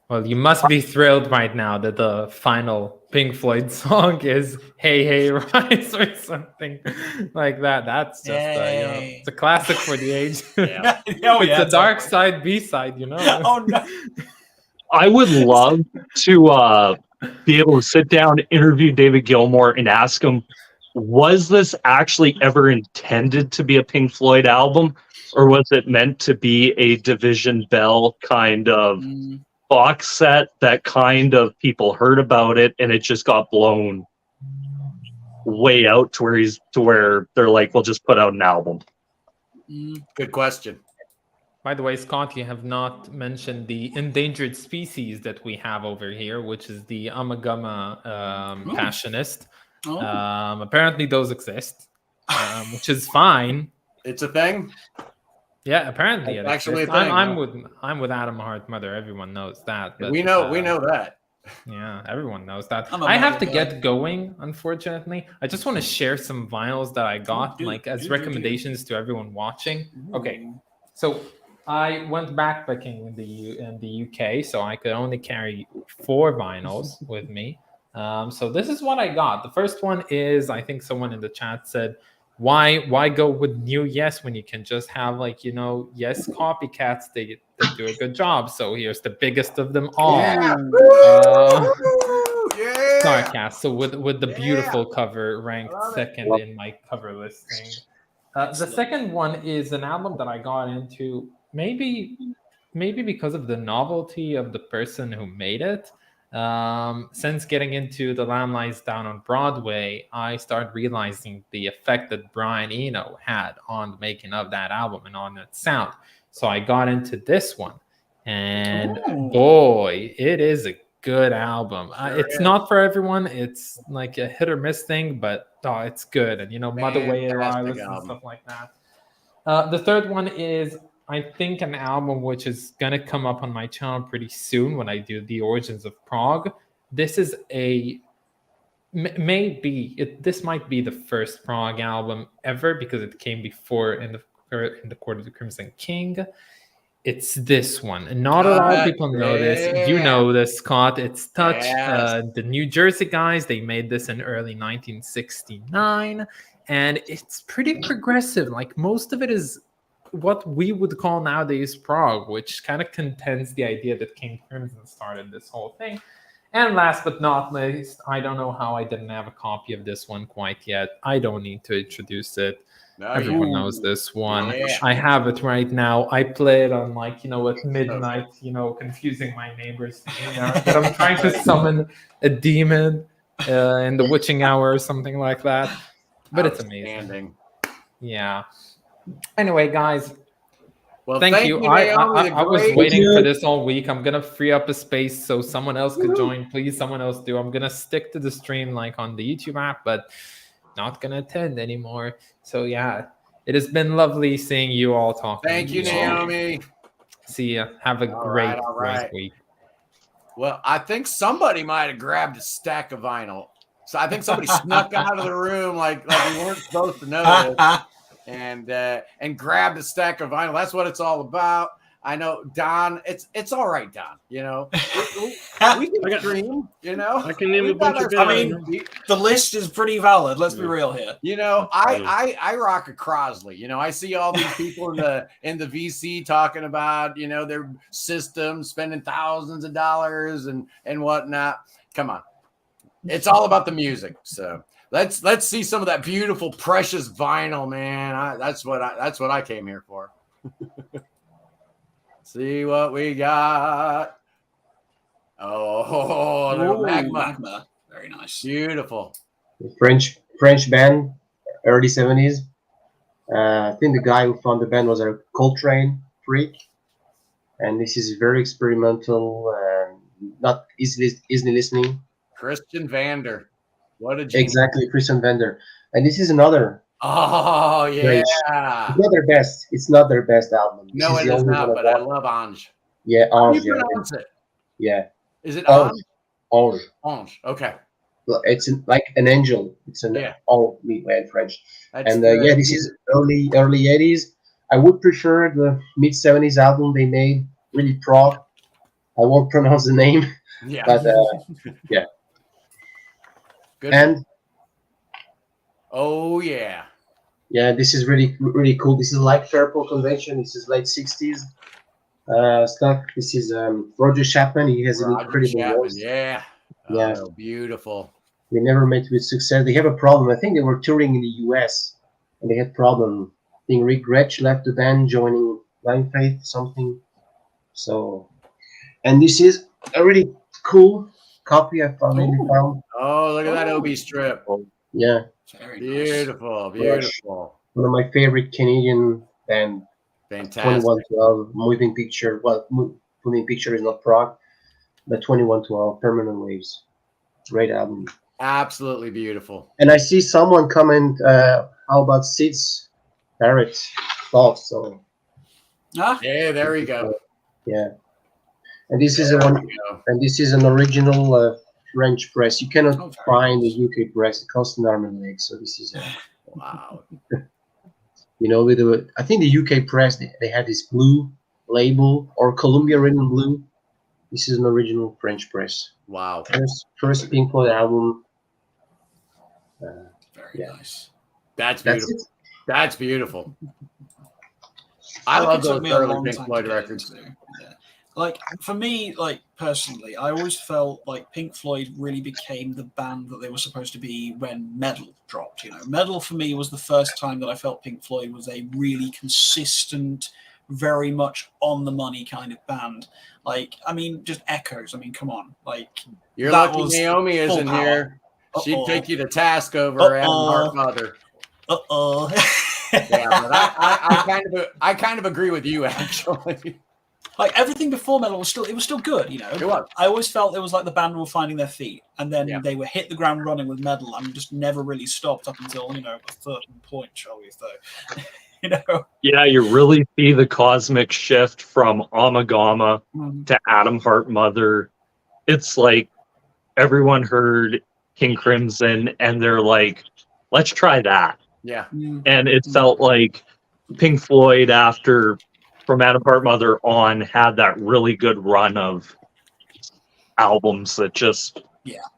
Well, you must be thrilled right now that the final Pink Floyd song is "Hey Hey Rise" or something like that. That's just it's a classic for the age. It's a Dark Side B-side, Oh no! I would love to be able to sit down, interview David Gilmour, and ask him, was this actually ever intended to be a Pink Floyd album, or was it meant to be a Division Bell kind of box set that kind of people heard about it and it just got blown way out to where they're like, we'll just put out an album? Good question. By the way, Scott, you have not mentioned the endangered species that we have over here, which is the Amagama passionist. Apparently those exist, which is fine. It's a thing. Yeah, apparently it's actually a thing. I'm with Adam Hart Mother. Everyone knows that. But, we know that. Yeah, everyone knows that. I have to get going, unfortunately. I just want to share some vinyls that I got, as recommendations to everyone watching. Okay, so I went backpacking in the UK, so I could only carry 4 vinyls with me. So this is what I got. The first one is, I think someone in the chat said, why go with new Yes when you can just have Yes copycats? They do a good job. So here's the biggest of them all. Starcast. So with the beautiful cover, ranked second in my cover listing. The second one is an album that I got into maybe because of the novelty of the person who made it. Since getting into The Lamb Lies Down on Broadway, I started realizing the effect that Brian Eno had on the making of that album and on its sound. So I got into this one, and boy, it is a good album. It's not for everyone. It's like a hit or miss thing, but it's good. And Mother Way and stuff like that. The third one is, I think, an album which is going to come up on my channel pretty soon when I do The Origins of Prog. This is this might be the first Prog album ever, because it came before in the Court of the Crimson King. It's this one. And not a lot of people know this. You know this, Scott. It's Touch. The New Jersey guys, they made this in early 1969. And it's pretty progressive. Like, most of it is what we would call nowadays prog, which kind of contends the idea that King Crimson started this whole thing. And last but not least, I don't know how I didn't have a copy of this one quite yet. I don't need to introduce it. No, Everyone knows this one. Yeah. I have it right now. I play it on, like, you know, at midnight, you know, confusing my neighbors. But I'm trying to summon a demon in the witching hour or something like that. But it's amazing. Yeah. Anyway, guys, well, thank you. Naomi, I was waiting for this all week. I'm gonna free up a space so someone else could join. Please, someone else do. I'm gonna stick to the stream like on the YouTube app, but not gonna attend anymore. So yeah, it has been lovely seeing you all talking. Thank you, Naomi. See ya. Have a great week. Well, I think somebody might have grabbed a stack of vinyl. So I think somebody snuck out of the room like we weren't supposed to know this. And grabbed a stack of vinyl. That's what it's all about. I know, Don. It's all right, Don. You know, we can stream. You know, I can name a bunch of. I mean, the list is pretty valid. Let's be real here. You know, I rock a Crosley. You know, I see all these people in the VC talking about, you know, their systems, spending thousands of dollars and whatnot. Come on, it's all about the music. So let's see some of that beautiful, precious vinyl, man. That's what I came here for. See what we got. Oh, little magma. Very nice. Beautiful. French band, early 70s. I think the guy who founded the band was a Coltrane freak. And this is very experimental, not easily listening. Christian Vander. What a genius. Exactly, Christian Vander. And this is another. Oh, yeah. It's not their best. It's not their best album. No, it is not, but I love Ange. Yeah, Ange. How do you pronounce it? Yeah. Is it Ange? Ange. Ange. Okay. It's like an angel. It's an all in French. And this is early 80s. I would prefer the mid 70s album they made, really prog. I won't pronounce the name. Yeah. But yeah. Good. And oh yeah. Yeah, this is really cool. This is like Fairport Convention. This is late 60s stuff. This is Roger Chapman. He has an incredible voice. Yeah. Yeah. Oh, beautiful. They never met with success. They have a problem. I think they were touring in the US and they had problem. I think Rick Gretsch left the band, joining Blind Faith, something. So, and this is a really cool copy I found. Oh, look at that OB strip. Yeah. Very beautiful, nice. Beautiful. One of my favorite Canadian band. Fantastic. 2112, Moving Picture. Well, Moving Picture is not prog, but 2112, Permanent Waves. Great album. Absolutely beautiful. And I see someone comment, how about Sid's Barrett thoughts? So, yeah, there we go. Yeah. And this is an original French press. You cannot find the UK press. It costs an arm and leg. So this is wow. You know, I think the UK press they had this blue label or Columbia written blue. This is an original French press. Wow. First Pink Floyd album. Very nice. That's beautiful. That's beautiful. I love those early Pink Floyd records. Yeah. Like, for me, like, personally, I always felt like Pink Floyd really became the band that they were supposed to be when Metal dropped, you know. Metal, for me, was the first time that I felt Pink Floyd was a really consistent, very much on-the-money kind of band. Like, I mean, just Echoes. I mean, come on. Like, you're lucky Naomi isn't here. She'd take you to task over Adam Hart Mother. Yeah, but I kind of agree with you, actually. Like, everything before Metal was still good, you know. It was. I always felt it was like the band were finding their feet, and then they were hit the ground running with Metal, and just never really stopped up until, you know, a certain point, shall we say. You know. Yeah, you really see the cosmic shift from Amagama to Adam Hart Mother. It's like everyone heard King Crimson, and they're like, "Let's try that." Yeah. And it felt like Pink Floyd from Adam Hart Mother on had that really good run of albums that just,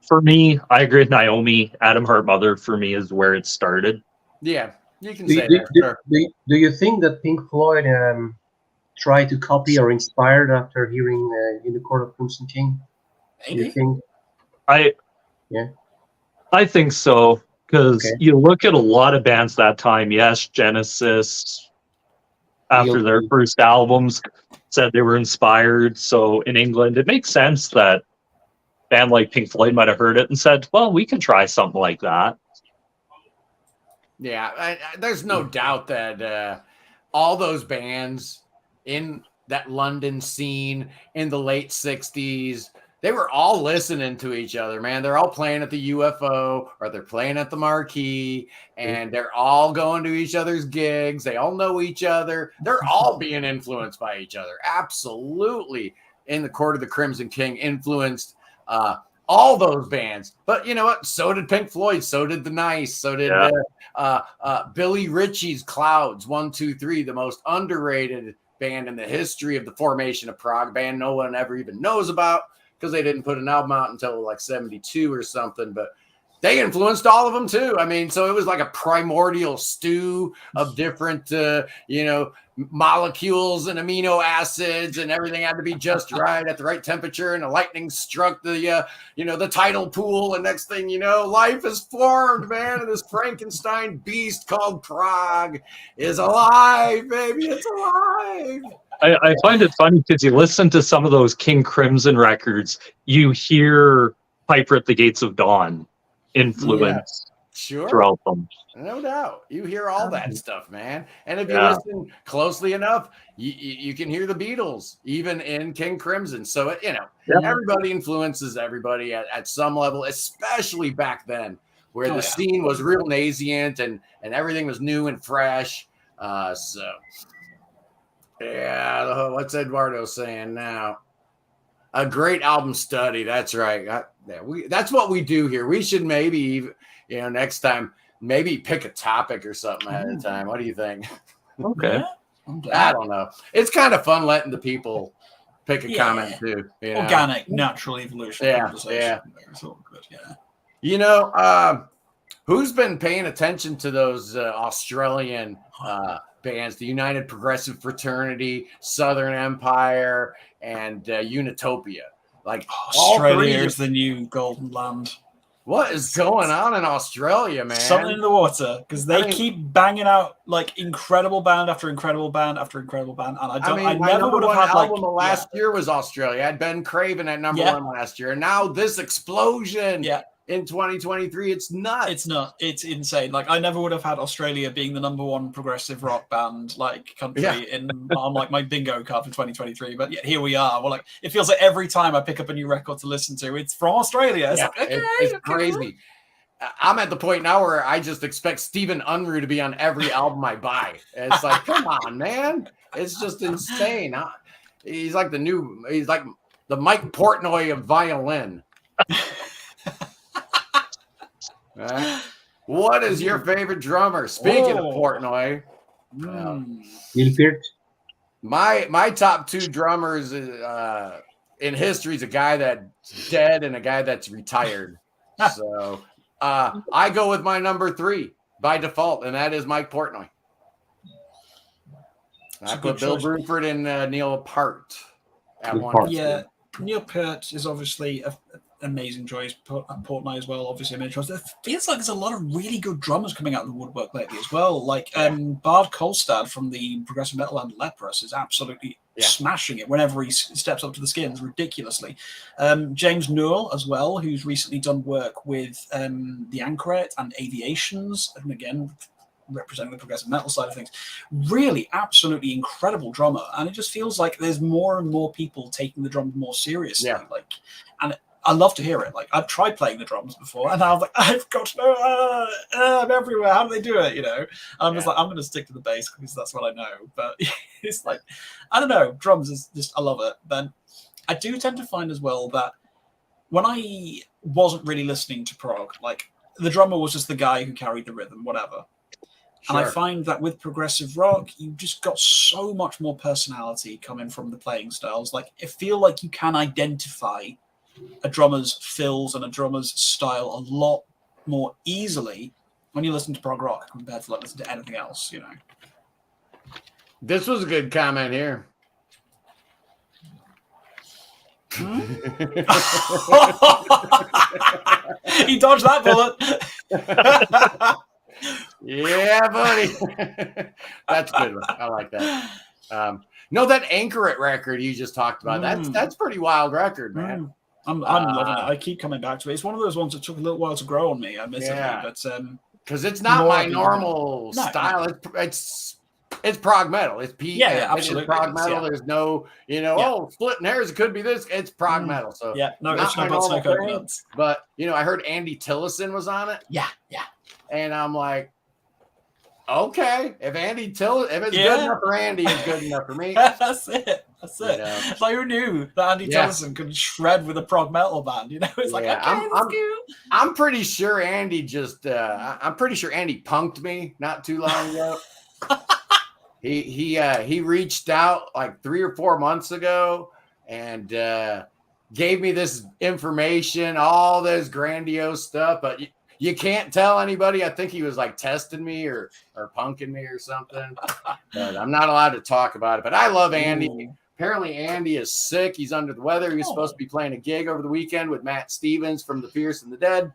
for me, I agree with Naomi. Adam Hart Mother for me is where it started. Yeah. You can Do, say do, that, do, sure. do you think that Pink Floyd tried to copy or inspired after hearing In the Court of Crimson King? Do you Maybe. think? I think so, because Okay. you look at a lot of bands that time. Yes, Genesis, after their ELP. first albums, said they were inspired. So in England, it makes sense that a band like Pink Floyd might have heard it and said, well, we can try something like that. Yeah, there's no doubt that all those bands in that London scene in the late 60s, they were all listening to each other, man. They're all playing at the UFO or they're playing at the Marquee, and they're all going to each other's gigs. They all know each other. They're all being influenced by each other. Absolutely. In the Court of the Crimson King influenced all those bands. But you know what? So did Pink Floyd. So did The Nice. So did Billy Ritchie's Clouds 1, 2, 3, the most underrated band in the history of the formation of prog, band no one ever even knows about because they didn't put an album out until like 72 or something, but they influenced all of them too. I mean, so it was like a primordial stew of different, molecules and amino acids, and everything had to be just right at the right temperature. And the lightning struck the, the tidal pool, and next thing you know, life is formed, man. And this Frankenstein beast called prog is alive, baby. It's alive. I find it funny because you listen to some of those King Crimson records, you hear Piper at the Gates of Dawn influence throughout them. No doubt. You hear all that stuff, man. And if you listen closely enough, you can hear the Beatles, even in King Crimson. So, everybody influences everybody at some level, especially back then, where the scene was real nascent and everything was new and fresh. What's Eduardo saying now? A great album study. That's right. That's what we do here. We should maybe, next time, maybe pick a topic or something ahead of time. What do you think? Okay. I don't know. It's kind of fun letting the people pick a comment too. Organic, natural evolution. Yeah. It's all good, Who's been paying attention to those Australian bands, the United Progressive Fraternity, Southern Empire, and Unitopia? Like Australia is the new golden land. What is going on in Australia, man? Something in the water, because they keep banging out like incredible band after incredible band after incredible band, and I never would have had album last year was Australia. I had Ben Craven at number one last year, and now this explosion. In 2023, it's nuts. It's not. It's insane. Like I never would have had Australia being the number one progressive rock band country on like my bingo card for 2023. But here we are. Well, like it feels like every time I pick up a new record to listen to, it's from Australia. It's crazy. I'm at the point now where I just expect Stephen Unruh to be on every album I buy. It's like, come on, man. It's just insane. He's like the Mike Portnoy of violin. What is your favorite drummer? Speaking of Portnoy, Neil Peart. My top two drummers in history is a guy that's dead and a guy that's retired. So I go with my number 3 by default, and that is Mike Portnoy. I put Bill Bruford and Neil Peart at one. Yeah, Neil Peart is obviously an amazing choice. Portnoy as well, obviously a major choice. It feels like there's a lot of really good drummers coming out of the woodwork lately as well. Like Bard Kolstad from the progressive metal band Leprous is absolutely smashing it whenever he steps up to the skins ridiculously. James Newell as well, who's recently done work with the Anchoret and Aviations, and again representing the progressive metal side of things. Really absolutely incredible drummer, and it just feels like there's more and more people taking the drums more seriously. And I love to hear it. Like I've tried playing the drums before, and I was like, I've got to know. I'm everywhere. How do they do it? And I'm just like, I'm going to stick to the bass because that's what I know. But it's like, I don't know. Drums is just, I love it. Then I do tend to find as well that when I wasn't really listening to prog, like the drummer was just the guy who carried the rhythm, whatever. Sure. And I find that with progressive rock, you just got so much more personality coming from the playing styles. Like I feel like you can identify a drummer's fills and a drummer's style a lot more easily when you listen to prog rock compared to like listen to anything else, you know. This was a good comment here. He dodged that bullet. Yeah, buddy. That's good. I like that. No, that Anchor It record you just talked about, that's pretty wild record, man. I'm loving it. I keep coming back to it. It's one of those ones that took a little while to grow on me, admittedly, but because it's not my normal style. No. It's prog metal. It's absolutely. It's prog metal. There's no, splitting hairs. It could be this. It's prog metal. So no, it's not about Snow Coconuts. But I heard Andy Tillison was on it. Yeah. And I'm like, okay, if it's good enough for Andy, it's good enough for me. That's it. Like, who knew that Andy Tillison could shred with a prog metal band? It's like, I'm pretty sure Andy punked me not too long ago. He reached out like 3 or 4 months ago and gave me this information, all this grandiose stuff, but you can't tell anybody. I think he was like testing me or punking me or something. But I'm not allowed to talk about it. But I love Andy. Ooh. Apparently Andy is sick. He's under the weather. He was supposed to be playing a gig over the weekend with Matt Stevens from The Fierce and the Dead.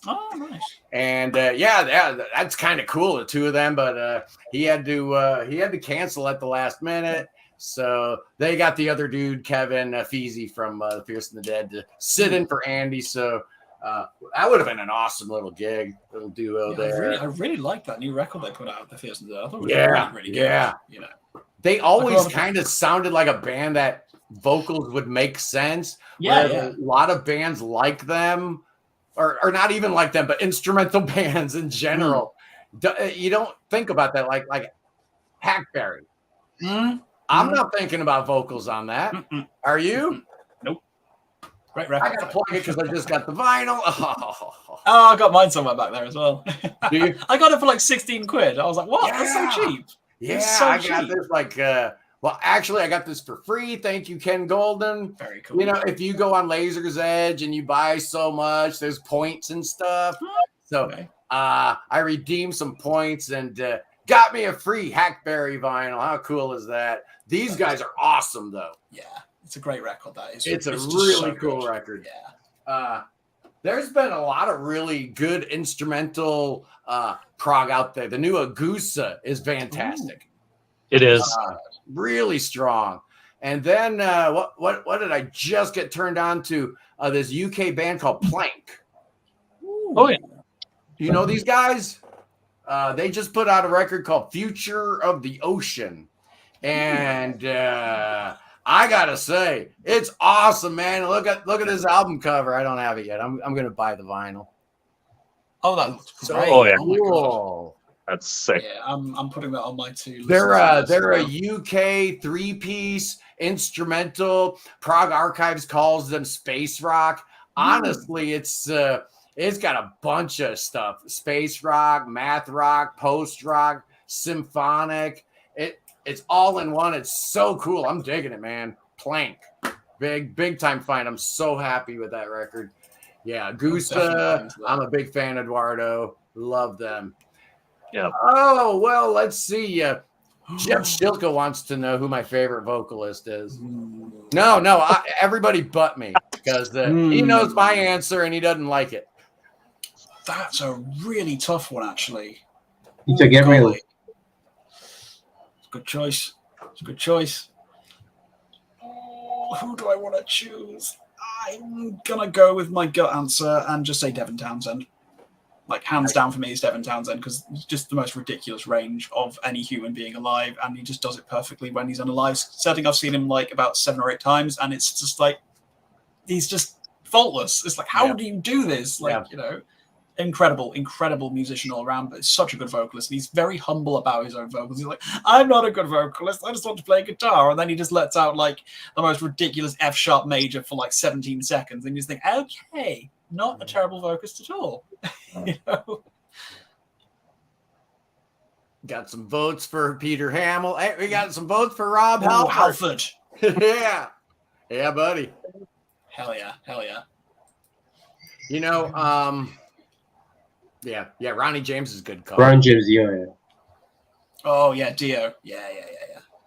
Oh, nice. And that's kind of cool, the two of them. But he had to cancel at the last minute. So they got the other dude, Kevin Feezy from The Fierce and the Dead, to sit in for Andy. So that would have been an awesome little gig, little duo there. I really like that new record they put out, The Fierce and the Dead. I thought it was really good. They always kind of sounded like a band that vocals would make sense. A lot of bands like them, or not even like them, but instrumental bands in general. You don't think about that like Hackberry. I'm not thinking about vocals on that. Are you? Nope. Great record. I gotta plug it because I just got the vinyl. Oh, I got mine somewhere back there as well. Do you? I got it for like 16 quid. I was like, what? That's so cheap. Yeah, I got this actually, I got this for free. Thank you, Ken Golden. Very cool. If you go on Laser's Edge and you buy so much, there's points and stuff. So I redeemed some points and got me a free Hackberry vinyl. How cool is that? These guys are awesome, though. Yeah, it's a great record. It's a really cool record. Yeah. There's been a lot of really good instrumental prog out there. The new Agusa is fantastic. It is really strong. And then what did I just get turned on to? This UK band called Plank. Oh yeah, you know these guys? They just put out a record called Future of the Ocean, and I gotta say, it's awesome, man. Look at this album cover. I don't have it yet. I'm gonna buy the vinyl. Oh, that looks great. Oh yeah, cool. That's sick. Yeah, I'm putting that on my two. They're a UK 3-piece instrumental. Prog Archives calls them space rock. Honestly, it's got a bunch of stuff: space rock, math rock, post rock, symphonic. It's all in one. It's so cool. I'm digging it, man. Plank. Big time find. I'm so happy with that record. Yeah, Gusta. I'm a big fan of Eduardo. Love them. Yeah. Oh, well, let's see. Jeff Shilka wants to know who my favorite vocalist is. No, everybody but me, because he knows my answer and he doesn't like it. That's a really tough one, actually. You took Gabriel. Good choice. It's a good choice. Oh, who do I want to choose? I'm gonna go with my gut answer and just say Devin Townsend. Like, hands down for me is Devin Townsend, because it's just the most ridiculous range of any human being alive, and he just does it perfectly when he's in a live setting. I've seen him like about 7 or 8 times, and it's just like he's just faultless. It's like, how do you do this? Like, incredible musician all around, but such a good vocalist. And he's very humble about his own vocals. He's like, I'm not a good vocalist. I just want to play guitar. And then he just lets out like the most ridiculous F sharp major for like 17 seconds. And you just think, okay, not a terrible vocalist at all. You know? Got some votes for Peter Hamill. Hey, we got some votes for Rob Halford. Yeah, buddy. Hell yeah. You know, Yeah. Ronnie James is good call. Ron James Dio. Yeah. Oh yeah, Dio. Yeah.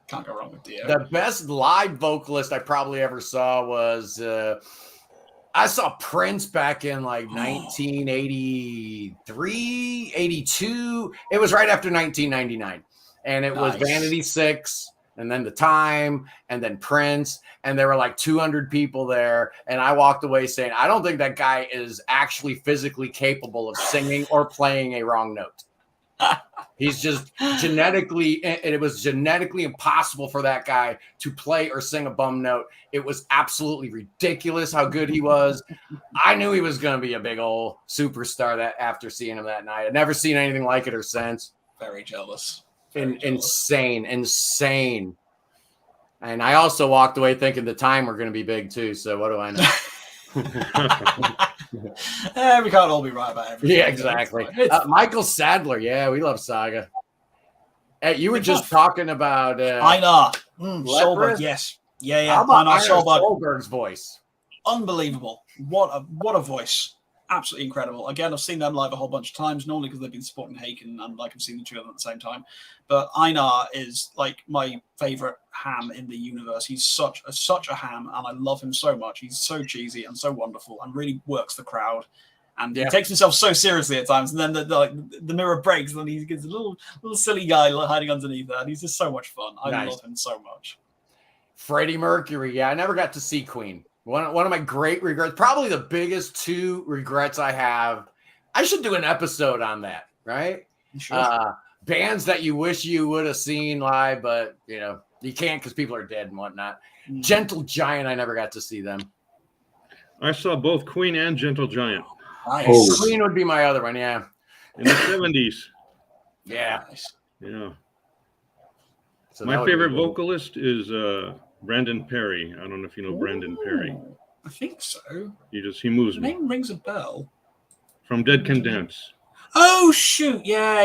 Can't go wrong with Dio. The best live vocalist I probably ever saw was I saw Prince back in like 1983, 82. It was right after 1999. And it was Vanity 6, and then The Time, and then Prince. And there were like 200 people there. And I walked away saying, I don't think that guy is actually physically capable of singing or playing a wrong note. He's just genetically, and it was genetically impossible for that guy to play or sing a bum note. It was absolutely ridiculous how good he was. I knew he was going to be a big old superstar that after seeing him that night. I'd never seen anything like it or since. Very jealous. Insane. And I also walked away thinking The Time were going to be big too. So what do I know? We can't all be right about everything. Yeah, exactly. Michael Sadler. Yeah, we love Saga. Hey, you were just talking about Einar Solberg. Yes. Yeah. How about Einar Solberg's voice? Unbelievable. What a voice. Absolutely incredible. Again, I've seen them live a whole bunch of times, normally because they've been supporting Haken and like I've seen the two of them at the same time. But Einar is like my favorite ham in the universe. He's such a ham, and I love him so much. He's so cheesy and so wonderful, and really works the crowd. And he takes himself so seriously at times, and then the mirror breaks, and then he gets a little silly guy hiding underneath there, and he's just so much fun. I love him so much. Freddie Mercury. Yeah, I never got to see Queen. One of my great regrets, probably the biggest two regrets I have. I should do an episode on that, right? Sure. Bands that you wish you would have seen live, but you can't because people are dead and whatnot. Gentle Giant, I never got to see them. I saw both Queen and Gentle Giant. Nice. Queen would be my other one, yeah. In the 70s. Yeah. Yeah. So my favorite vocalist is Brandon Perry. I don't know if you know Brandon Perry. I think so. He moves the me. name rings a bell. From Dead Can Dance. Oh shoot! Yeah.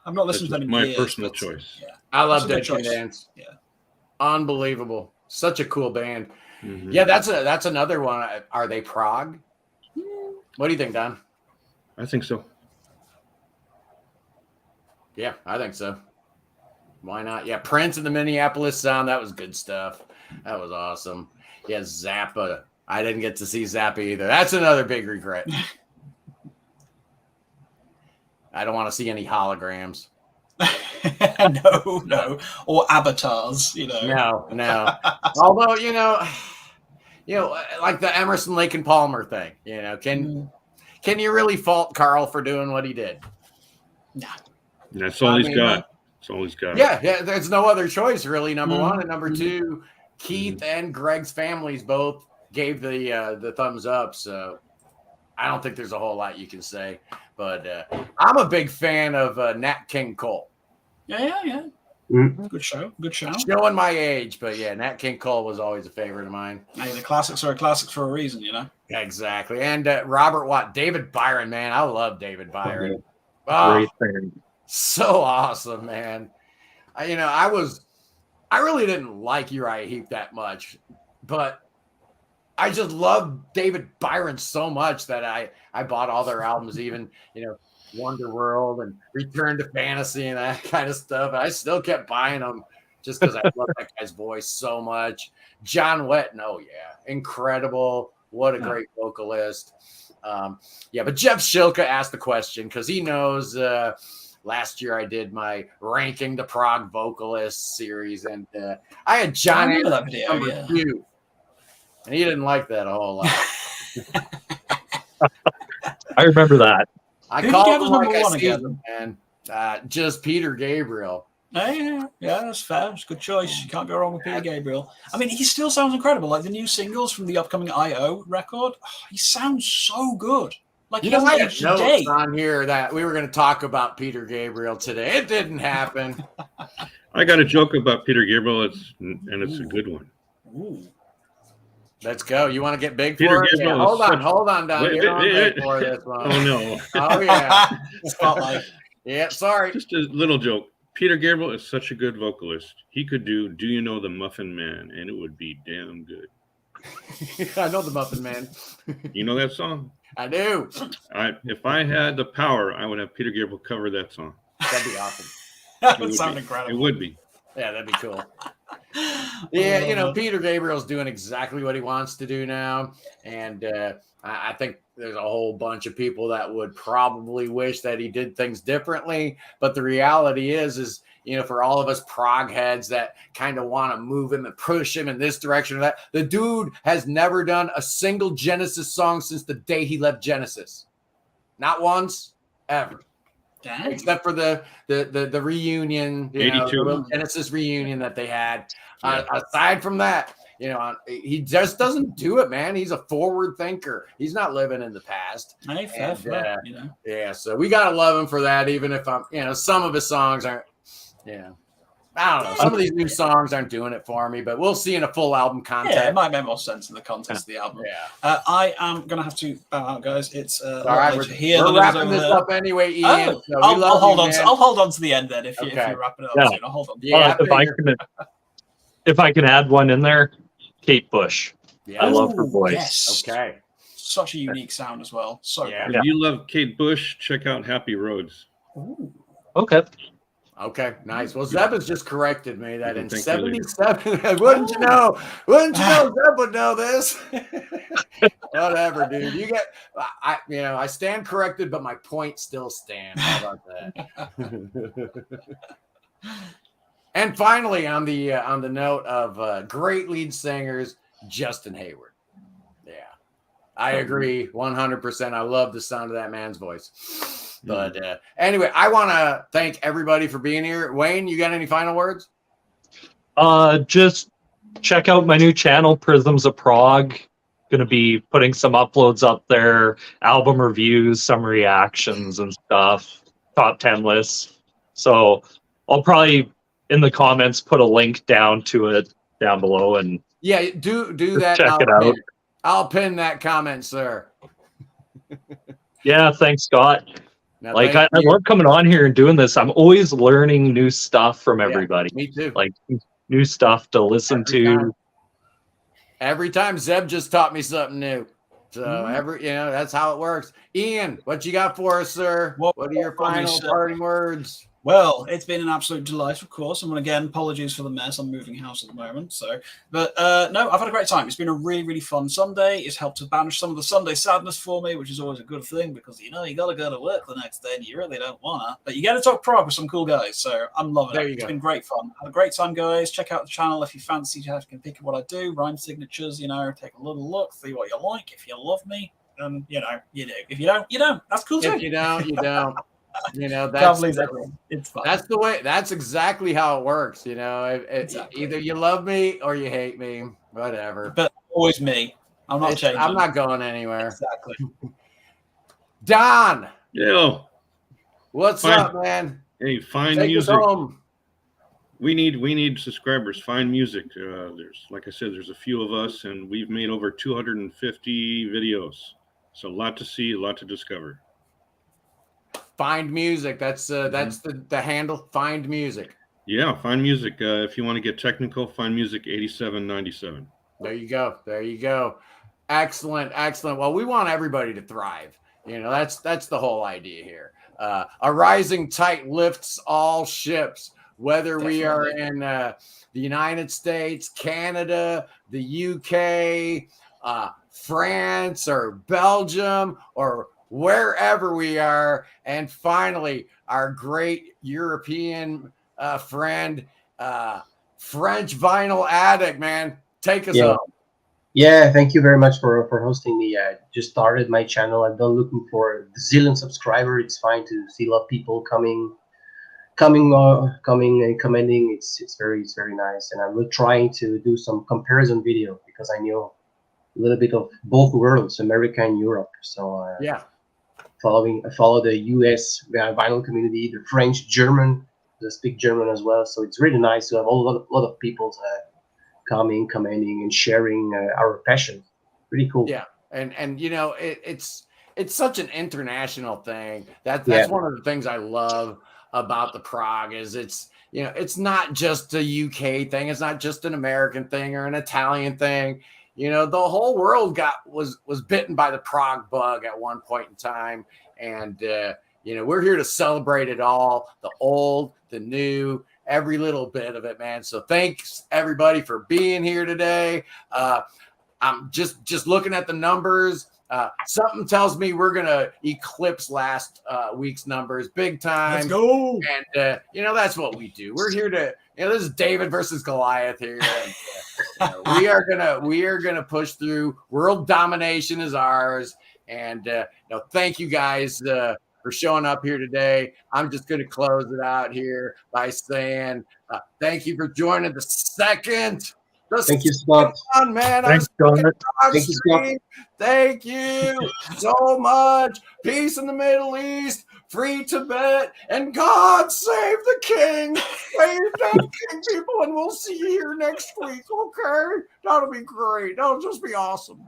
I'm not listening to any. My personal choice. Yeah. I love Dead Can Dance. Yeah. Unbelievable. Such a cool band. Mm-hmm. Yeah, that's another one. Are they prog? What do you think, Don? I think so. Yeah, I think so. Why not? Yeah, Prince and the Minneapolis Sound. That was good stuff. That was awesome. Yeah, Zappa. I didn't get to see Zappa either. That's another big regret. I don't want to see any holograms. No. Or avatars, No. Although, like the Emerson, Lake and Palmer thing, can you really fault Carl for doing what he did? Nah. That's all he's got. That's all he's got. Yeah. There's no other choice, really. Number one, and number two, Keith and Greg's families both gave the thumbs up. So I don't think there's a whole lot you can say. But I'm a big fan of Nat King Cole. Yeah. Good show. Showing my age, but yeah, Nat King Cole was always a favorite of mine. Hey, the classics are classics for a reason, Exactly. And Robert Watt, David Byron, man. I love David Byron. Great fan. So awesome, man. I really didn't like Uriah Heep that much, but I just love David Byron so much that I bought all their albums, even, Wonder World and Return to Fantasy and that kind of stuff. I still kept buying them just because I love that guy's voice so much. John Wetton, oh yeah, incredible. What a great vocalist. But Jeff Shilka asked the question because he knows last year I did my ranking the prog vocalists series, and I had John Anderson number 2. And he didn't like that a whole lot. I remember that. I called him like I see him, man. Just Peter Gabriel. Yeah, that's fair. It's a good choice. You can't go wrong with Peter Gabriel. I mean, he still sounds incredible. Like the new singles from the upcoming I.O. record, he sounds so good. Like, I had notes on here that we were going to talk about Peter Gabriel today. It didn't happen. I got a joke about Peter Gabriel, it's a good one. Ooh. Let's go. You want to get big Peter for it? Gabriel Hold on, Don. You're on big for this one. Oh, no. Oh, yeah. Spotlight. Yeah, sorry. Just a little joke. Peter Gabriel is such a good vocalist. He could do You Know the Muffin Man, and it would be damn good. I know the Muffin Man. You know that song? I do. If I had the power, I would have Peter Gabriel cover that song. That'd be awesome. That would sound incredible. It would be. Yeah, that'd be cool. Yeah, Peter Gabriel's doing exactly what he wants to do now. And I think there's a whole bunch of people that would probably wish that he did things differently. But the reality is, for all of us prog heads that kind of want to move him and push him in this direction or that, the dude has never done a single Genesis song since the day he left Genesis. Not once, ever. Dang. Except for the reunion, the Genesis reunion that they had. Aside from that, he just doesn't do it, man. He's a forward thinker. He's not living in the past. Hey, fair, Yeah, so we gotta love him for that. Even if some of his songs aren't. Yeah, I don't know. Some of these new songs aren't doing it for me, but we'll see in a full album context. Yeah, it might make more sense in the context of the album. Yeah. I am going to have to bow out, guys. It's all right. We're wrapping this up anyway, Ian. So I'll hold on. I'll hold on to the end then if you're wrapping it up soon. I'll hold on. Yeah, if I can add one in there, Kate Bush. Yeah. I love her voice. Yes. Okay. Such a unique sound as well. So If you love Kate Bush, check out Happy Roads. Ooh. Okay, nice. Well, Zeb has just corrected me that in 77, wouldn't you know, Zeb would know this. Whatever, dude. You get, I stand corrected, but my point still stands. How about that? And finally, on the note of great lead singers, Justin Hayward. Yeah, I agree 100%. I love the sound of that man's voice. But anyway, I want to thank everybody for being here. Wayne, you got any final words? Just check out my new channel, Prisms of Prog. Going to be putting some uploads up there, album reviews, some reactions and stuff, top 10 lists. So I'll probably in the comments put a link down to it down below, and do that. Check it out. I'll pin that comment, sir. Yeah, thanks, Scott. Now, I love coming on here and doing this. I'm always learning new stuff from everybody. Me too. Like new stuff to listen to. Every time Zeb just taught me something new. So that's how it works. Ian, what you got for us, sir? What are your final parting words? Well, it's been an absolute delight, of course. And again, apologies for the mess. I'm moving house at the moment. But no, I've had a great time. It's been a really, really fun Sunday. It's helped to banish some of the Sunday sadness for me, which is always a good thing because, you got to go to work the next day and you really don't want to. But you get to talk prog with some cool guys. So I'm loving it. It's been great fun. Had a great time, guys. Check out the channel if you fancy to have pick what I do, rhyme signatures, take a little look, see what you like. If you love me, you do. If you don't, you don't. That's cool too. If you don't, you don't. It's fun. That's the way. That's exactly how it works. Either you love me or you hate me. Whatever. But always me. I'm not changing. I'm not going anywhere. Exactly. Don. Yeah. What's up, man? Hey, find Take music. us home. We need subscribers. Find music. There's, like I said, there's a few of us, and we've made over 250 videos. So a lot to see, a lot to discover. Find music. That's the handle. Find music. Yeah, find music. If you want to get technical, find music 8797. There you go. Excellent. Well, we want everybody to thrive. That's the whole idea here. A rising tide lifts all ships, whether we are in the United States, Canada, the UK, France, or Belgium, or wherever we are. And finally, our great European friend, French vinyl addict, man, take us home. Yeah, thank you very much for hosting me. I just started my channel. I'm not looking for a zillion subscriber. It's fine to see a lot of people coming and commenting. It's very nice. And I'm trying to do some comparison video because I know a little bit of both worlds, America and Europe. So I follow the US vinyl community, the French, German, they speak German as well. So it's really nice to have a lot of people coming, commenting, and sharing our passion. Pretty cool. Yeah, and it's such an international thing. That's one of the things I love about the prog is it's not just a UK thing. It's not just an American thing or an Italian thing. you know, the whole world was bitten by the prog bug at one point in time. And, you know, we're here to celebrate it all, the old, the new, every little bit of it, man. So thanks everybody for being here today. I'm just looking at the numbers. Something tells me we're gonna eclipse last week's numbers big time. Let's go. And you know, that's what we do. We're here to, you know, this is David versus Goliath here. And, we are gonna push through. World domination is ours. And you know, thank you guys for showing up here today. I'm just gonna close it out here by saying thank you for joining the second. Thank you, Scott. On, man. Thanks, Scott. Thank you, Scott. Thank you so much. Peace in the Middle East, free Tibet, and God save the king. Save that king, people, and we'll see you here next week, okay? That'll be great. That'll just be awesome.